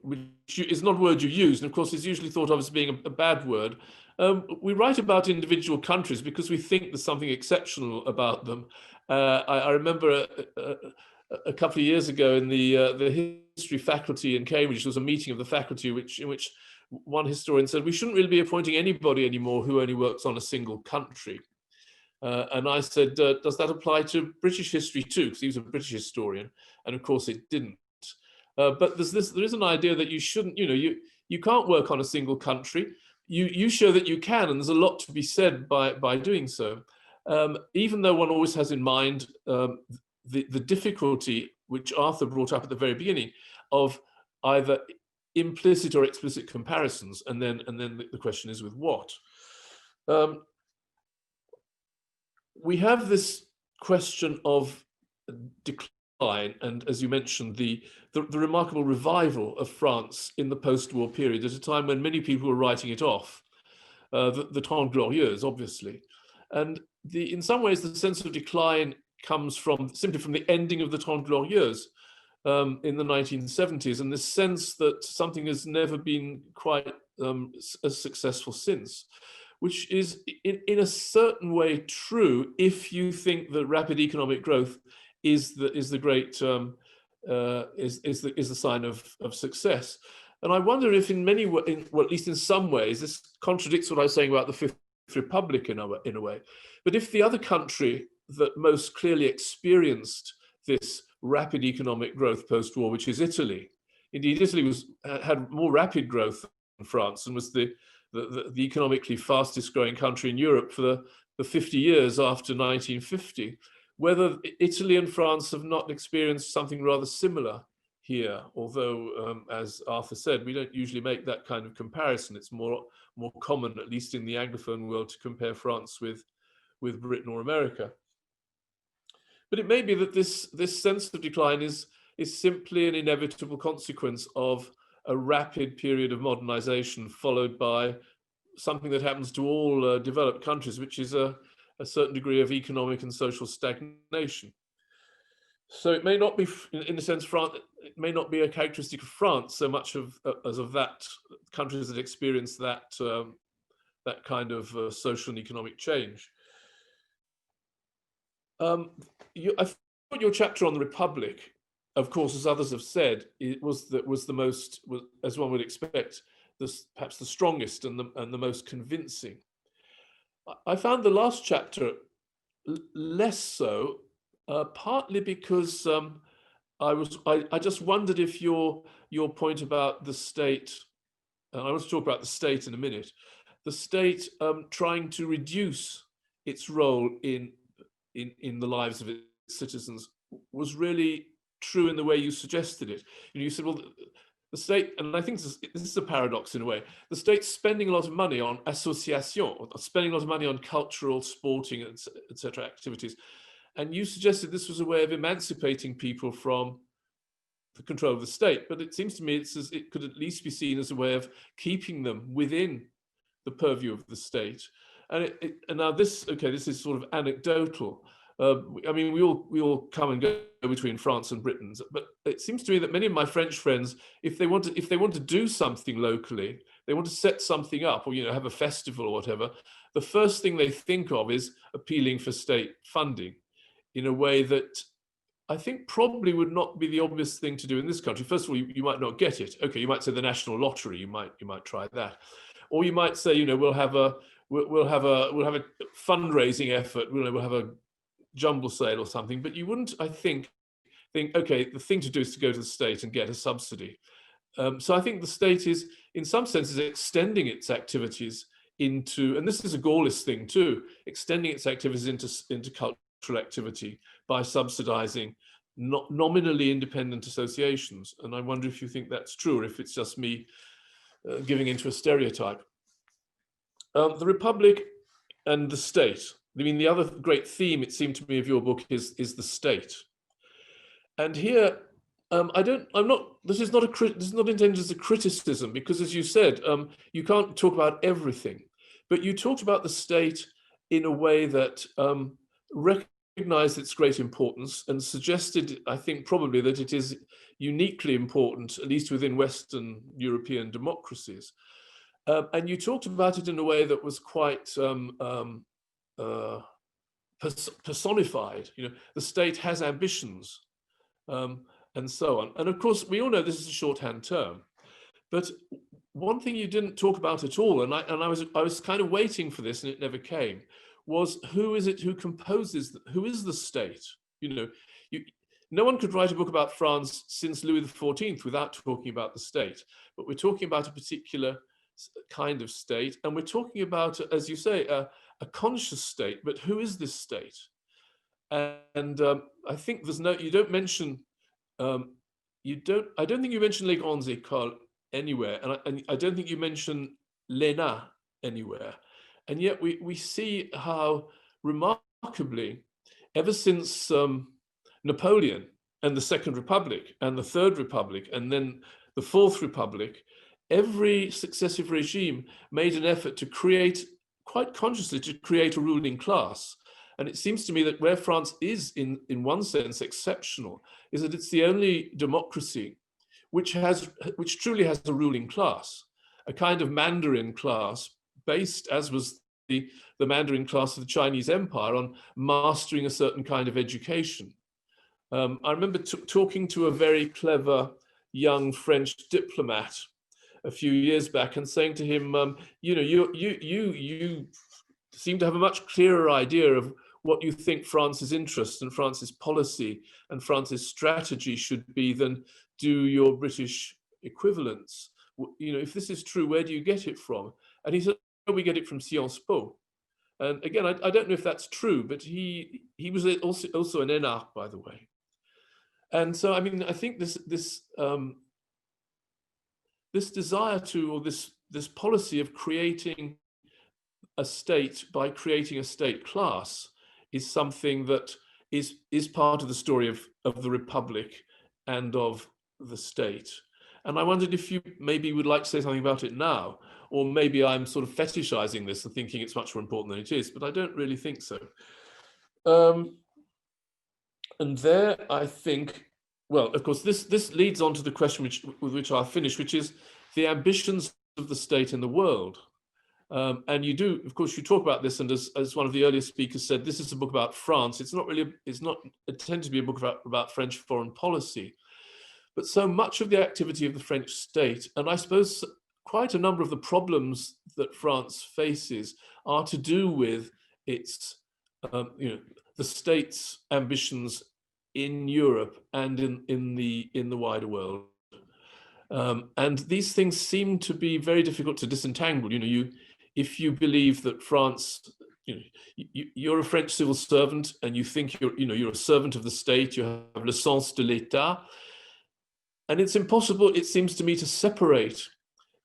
which is not a word you use, and of course is usually thought of as being a bad word. We write about individual countries because we think there's something exceptional about them. I remember a couple of years ago in the history faculty in Cambridge, there was a meeting of the faculty in which one historian said, we shouldn't really be appointing anybody anymore who only works on a single country. And I said, does that apply to British history too? Because he was a British historian, and of course it didn't. But there is an idea that you shouldn't, you can't work on a single country. You show that you can, and there's a lot to be said by doing so. Even though one always has in mind the difficulty which Arthur brought up at the very beginning of either implicit or explicit comparisons, and then the question is with what. We have this question of decline, and as you mentioned, the remarkable revival of France in the post-war period at a time when many people were writing it off, the Trente Glorieuses, obviously. And in some ways, the sense of decline comes simply from the ending of the Trente Glorieuses in the 1970s, and this sense that something has never been quite as successful since, which is in a certain way true if you think that rapid economic growth is the great is the sign of success. And I wonder if in many ways, well, at least in some ways, this contradicts what I was saying about the Fifth Republic in a way. But if the other country that most clearly experienced this rapid economic growth post-war, which is Italy, indeed Italy had more rapid growth than France and was the economically fastest growing country in Europe for the 50 years after 1950, whether Italy and France have not experienced something rather similar here, although, as Arthur said, we don't usually make that kind of comparison. It's more common, at least in the Anglophone world, to compare France with Britain or America. But it may be that this sense of decline is simply an inevitable consequence of a rapid period of modernization followed by something that happens to all developed countries, which is a certain degree of economic and social stagnation. So it may not be, in a sense, it may not be a characteristic of France so much as of that countries that experience that kind of social and economic change. I thought your chapter on the Republic, of course, as others have said, was the most, as one would expect, perhaps the strongest and the most convincing. I found the last chapter less so, partly because I just wondered if your point about the state, and I want to talk about the state in a minute, the state trying to reduce its role in the lives of its citizens was really true in the way you suggested it. You said, well, the state, and I think this is a paradox in a way, the state's spending a lot of money on association, spending a lot of money on cultural, sporting, etc. activities. And you suggested this was a way of emancipating people from the control of the state, but it seems to me it could at least be seen as a way of keeping them within the purview of the state. And now this is sort of anecdotal. I mean, we all come and go between France and Britain, but it seems to me that many of my French friends, if they want to do something locally, they want to set something up, or have a festival or whatever, the first thing they think of is appealing for state funding in a way that I think probably would not be the obvious thing to do in this country. First of all, you might not get it. Okay, you might say the national lottery. You might try that, or you might say, we'll have a fundraising effort. We'll have a jumble sale or something. But you wouldn't, I think, okay, the thing to do is to go to the state and get a subsidy. So I think the state is, in some senses, extending its activities into, and this is a Gaullist thing too, extending its activities into cultural activity by subsidizing nominally independent associations. And I wonder if you think that's true, or if it's just me giving into a stereotype. The Republic and the state. I mean, the other great theme, it seemed to me, of your book is the state. And here, this is not intended as a criticism, because as you said, you can't talk about everything, but you talked about the state in a way that recognized its great importance and suggested, I think probably, that it is uniquely important, at least within Western European democracies. And you talked about it in a way that was quite personified. The state has ambitions, and so on. And of course, we all know this is a shorthand term. But one thing you didn't talk about at all, and I was kind of waiting for this, and it never came, was who is it who composes, who is the state? No one could write a book about France since Louis XIV without talking about the state. But we're talking about a particular kind of state, and we're talking about, as you say, a conscious state. But who is this state? And I think you don't mention, I don't think you mention les grandes écoles anywhere, and I don't think you mention l'ENA anywhere. And yet we see how remarkably, ever since Napoleon and the Second Republic and the Third Republic and then the Fourth Republic, every successive regime made an effort to create, quite consciously, to create a ruling class. And it seems to me that where France is, in one sense, exceptional, is that it's the only democracy which truly has a ruling class, a kind of Mandarin class based, as was the Mandarin class of the Chinese Empire, on mastering a certain kind of education. I remember talking to a very clever young French diplomat a few years back and saying to him, you seem to have a much clearer idea of what you think France's interest and France's policy and France's strategy should be than do your British equivalents. If this is true, where do you get it from? And he said, we get it from Sciences Po. And again, I don't know if that's true, but he was also an énarque, by the way. And so, I mean, I think this desire to, or this policy of creating a state by creating a state class is something that is part of the story of the Republic and of the state. And I wondered if you maybe would like to say something about it now, or maybe I'm sort of fetishizing this and thinking it's much more important than it is, but I don't really think so. And there, I think, well, of course, this leads on to the question with which I'll finish, which is the ambitions of the state in the world. And you do, of course, you talk about this, and as one of the earlier speakers said, this is a book about France. It's not intended to be a book about French foreign policy, but so much of the activity of the French state, and I suppose quite a number of the problems that France faces, are to do with its, the state's ambitions in Europe and in the wider world. And these things seem to be very difficult to disentangle. If you believe that France, you're a French civil servant and you think you're a servant of the state, you have le sens de l'État. And it's impossible, it seems to me, to separate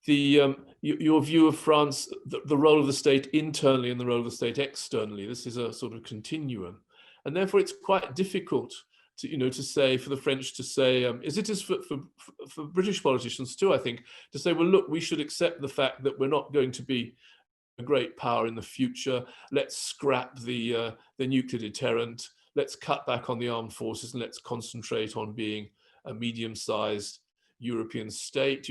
your view of France, the role of the state internally and the role of the state externally. This is a sort of continuum. And therefore it's quite difficult to, to say, for the French to say, as it is for British politicians too, I think, to say, well, look, we should accept the fact that we're not going to be a great power in the future. Let's scrap the nuclear deterrent. Let's cut back on the armed forces and let's concentrate on being a medium-sized European state.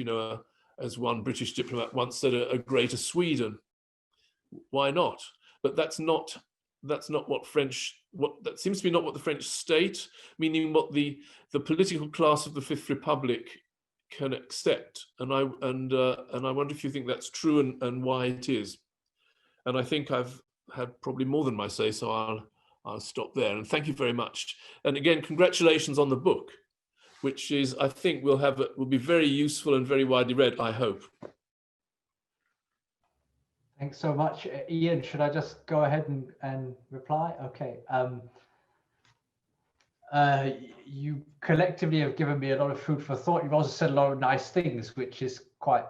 As one British diplomat once said, a greater Sweden. Why not? But that's not what that seems to be not what the French state, meaning what the political class of the Fifth Republic can accept. And I wonder if you think that's true and why it is. And I think I've had probably more than my say, so I'll stop there. And thank you very much. And again, congratulations on the book, which is, I think, will be very useful and very widely read, I hope. Thanks so much. Ian, should I just go ahead and reply? Okay. You collectively have given me a lot of food for thought. You've also said a lot of nice things, which is quite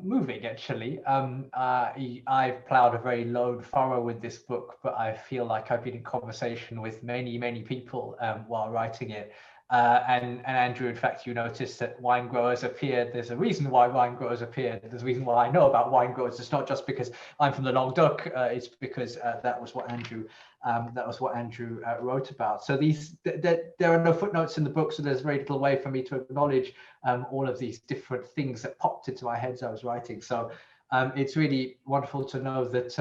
moving, actually. I've plowed a very lone furrow with this book, but I feel like I've been in conversation with many people while writing it. And Andrew, in fact, you noticed that wine growers appeared. There's a reason why wine growers appeared. There's a reason why I know about wine growers. It's not just because I'm from the Languedoc. It's because that was what Andrew wrote about. So there are no footnotes in the book, so there's very little way for me to acknowledge all of these different things that popped into my head as I was writing. So it's really wonderful to know that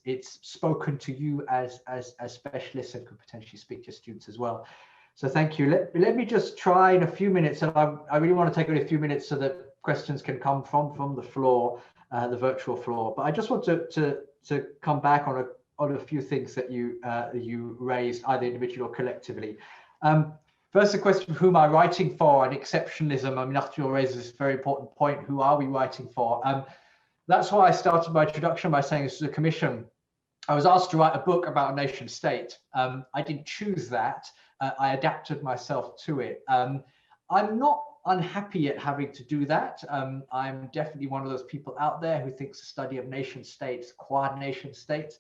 it's spoken to you as specialists and could potentially speak to students as well. So thank you. Let me just try in a few minutes, and I really want to take only a few minutes so that questions can come from the floor, the virtual floor. But I just want to come back on a few things that you raised, either individually or collectively. First, the question of who am I writing for and exceptionalism. I mean, Arthur raises this very important point. Who are we writing for? That's why I started my introduction by saying this is a commission. I was asked to write a book about a nation state. I didn't choose that. I adapted myself to it. I'm not unhappy at having to do that. I'm definitely one of those people out there who thinks the study of nation states, quad nation states,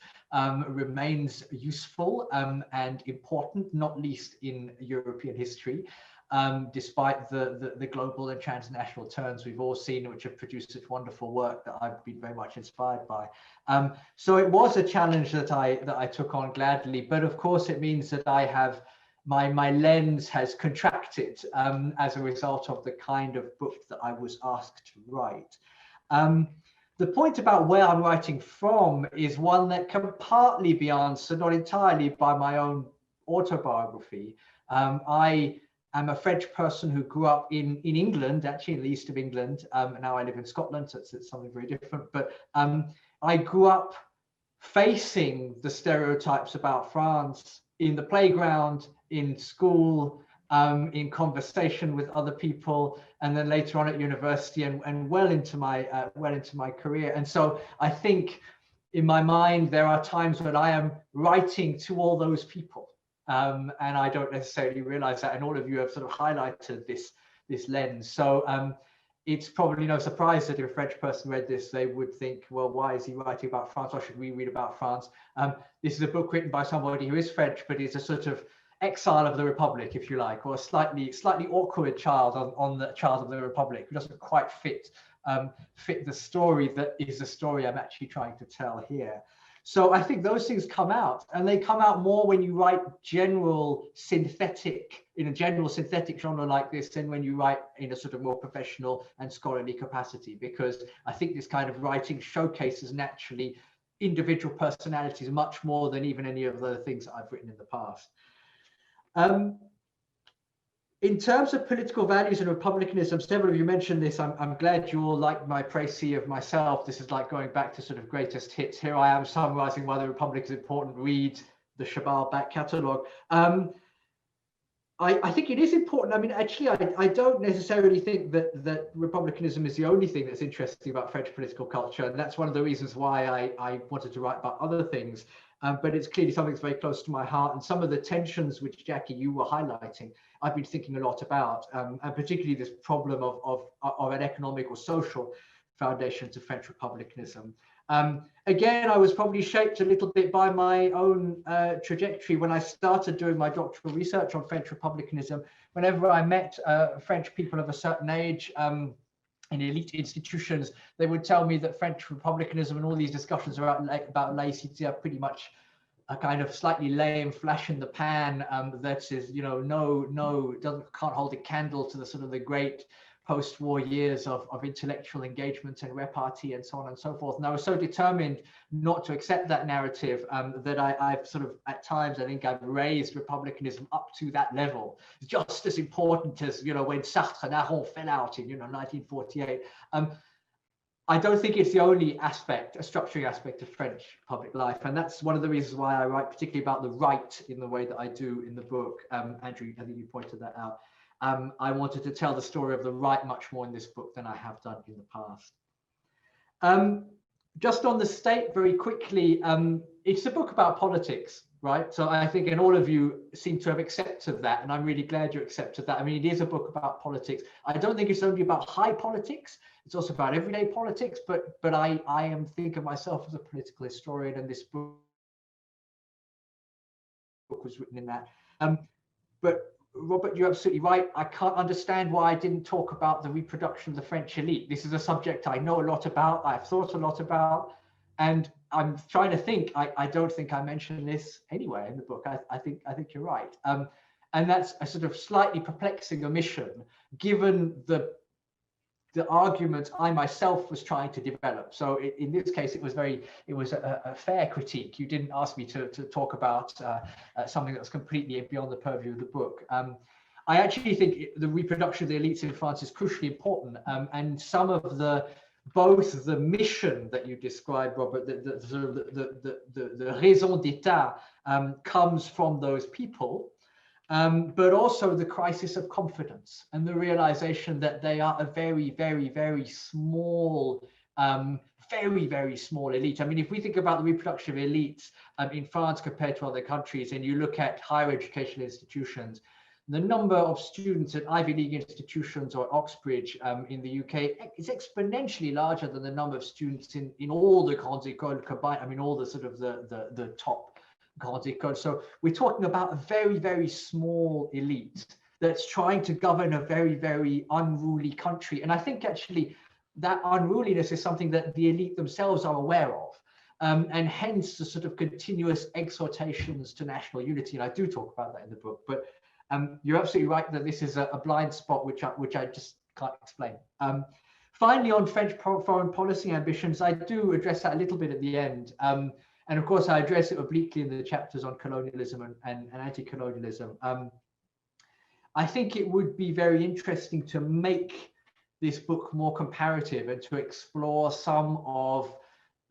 remains useful and important, not least in European history, despite the global and transnational turns we've all seen, which have produced such wonderful work that I've been very much inspired by. So it was a challenge that I took on gladly, but of course it means that I have my lens has contracted as a result of the kind of book that I was asked to write. The point about where I'm writing from is one that can partly be answered, not entirely, by my own autobiography. I am a French person who grew up in England, actually in the east of England. Now I live in Scotland, so it's something very different. But I grew up facing the stereotypes about France in the playground, in school, in conversation with other people, and then later on at university and well into my career. And so I think in my mind there are times when I am writing to all those people, and I don't necessarily realize that. And all of you have sort of highlighted this lens. So it's probably no surprise that if a French person read this, they would think, well, why is he writing about France? Why should we read about France? This is a book written by somebody who is French, but is a sort of exile of the Republic, if you like, or a slightly awkward child on the child of the Republic, who doesn't quite fit the story that is the story I'm actually trying to tell here. So I think those things come out, and they come out more when you write in a general synthetic genre like this than when you write in a sort of more professional and scholarly capacity, because I think this kind of writing showcases naturally individual personalities much more than even any of the things that I've written in the past. In terms of political values and republicanism, several of you mentioned this. I'm glad you all like my précis of myself. This is like going back to sort of greatest hits. Here I am summarizing why the Republic is important. Read the Chabal back catalogue. I think it is important. I mean, actually, I don't necessarily think that republicanism is the only thing that's interesting about French political culture. And that's one of the reasons why I wanted to write about other things. But it's clearly something that's very close to my heart. And some of the tensions which, Jackie, you were highlighting, I've been thinking a lot about, and particularly this problem of an economic or social foundation to French republicanism. Again, I was probably shaped a little bit by my own trajectory when I started doing my doctoral research on French republicanism. Whenever I met French people of a certain age in elite institutions, they would tell me that French republicanism and all these discussions about laicity are pretty much a kind of slightly lame flash in the pan that is, you know, can't hold a candle to the sort of the great post-war years of intellectual engagement and repartee and so on and so forth. And I was so determined not to accept that narrative that I've sort of, at times, I think I've raised republicanism up to that level, just as important as, you know, when Sartre and Aron fell out in, 1948. I don't think it's the only aspect, a structuring aspect of French public life. And that's one of the reasons why I write particularly about the right in the way that I do in the book. Andrew, I think you pointed that out. I wanted to tell the story of the right much more in this book than I have done in the past. Just on the state very quickly, it's a book about politics, right? So I think, and all of you seem to have accepted that, and I'm really glad you accepted that. I mean, it is a book about politics. I don't think it's only about high politics. It's also about everyday politics, but I am thinking of myself as a political historian, and this book was written in that. But Robert, you're absolutely right. I can't understand why I didn't talk about the reproduction of the French elite. This is a subject I know a lot about, I've thought a lot about, and I'm trying to think. I don't think I mentioned this anywhere in the book. I think you're right. And that's a sort of slightly perplexing omission, given the argument I myself was trying to develop. So in this case, it was a fair critique. You didn't ask me to talk about something that was completely beyond the purview of the book. I actually think the reproduction of the elites in France is crucially important, and some of both the mission that you described, Robert, the raison d'etat comes from those people. But also the crisis of confidence and the realization that they are a very, very, very small, very small elite. I mean, if we think about the reproduction of elites in France compared to other countries, and you look at higher educational institutions, the number of students at Ivy League institutions or Oxbridge in the UK is exponentially larger than the number of students in all the grandes écoles combined. I mean, all the sort of the top grandes écoles. So we're talking about a very, very small elite that's trying to govern a very, very unruly country. And I think actually that unruliness is something that the elite themselves are aware of. And hence the sort of continuous exhortations to national unity. And I do talk about that in the book, but you're absolutely right that this is a blind spot which I just can't explain. Finally, on French foreign policy ambitions, I do address that a little bit at the end. And of course, I address it obliquely in the chapters on colonialism and anti-colonialism. I think it would be very interesting to make this book more comparative and to explore some of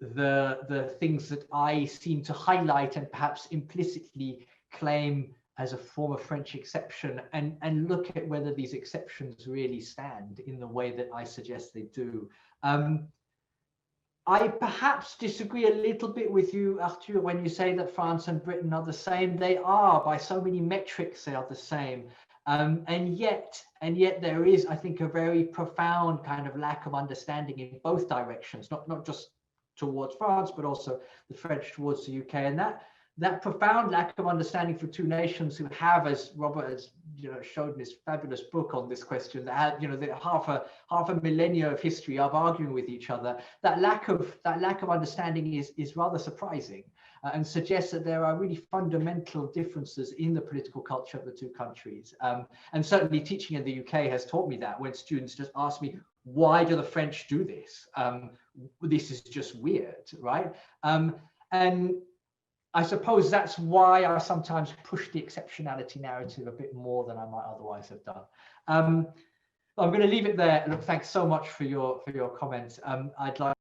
the things that I seem to highlight and perhaps implicitly claim as a form of French exception, and look at whether these exceptions really stand in the way that I suggest they do. I perhaps disagree a little bit with you, Arthur, when you say that France and Britain are the same. They are, by so many metrics, they are the same. And yet there is, I think, a very profound kind of lack of understanding in both directions, not just towards France, but also the French towards the UK. And that profound lack of understanding for two nations who have, as Robert has showed in his fabulous book on this question, that had the half a millennia of history of arguing with each other. That lack of understanding is rather surprising, and suggests that there are really fundamental differences in the political culture of the two countries. And certainly teaching in the UK has taught me that, when students just ask me, why do the French do this? This is just weird, right? And I suppose that's why I sometimes push the exceptionality narrative a bit more than I might otherwise have done. I'm going to leave it there. Look, thanks so much for your comments. I'd like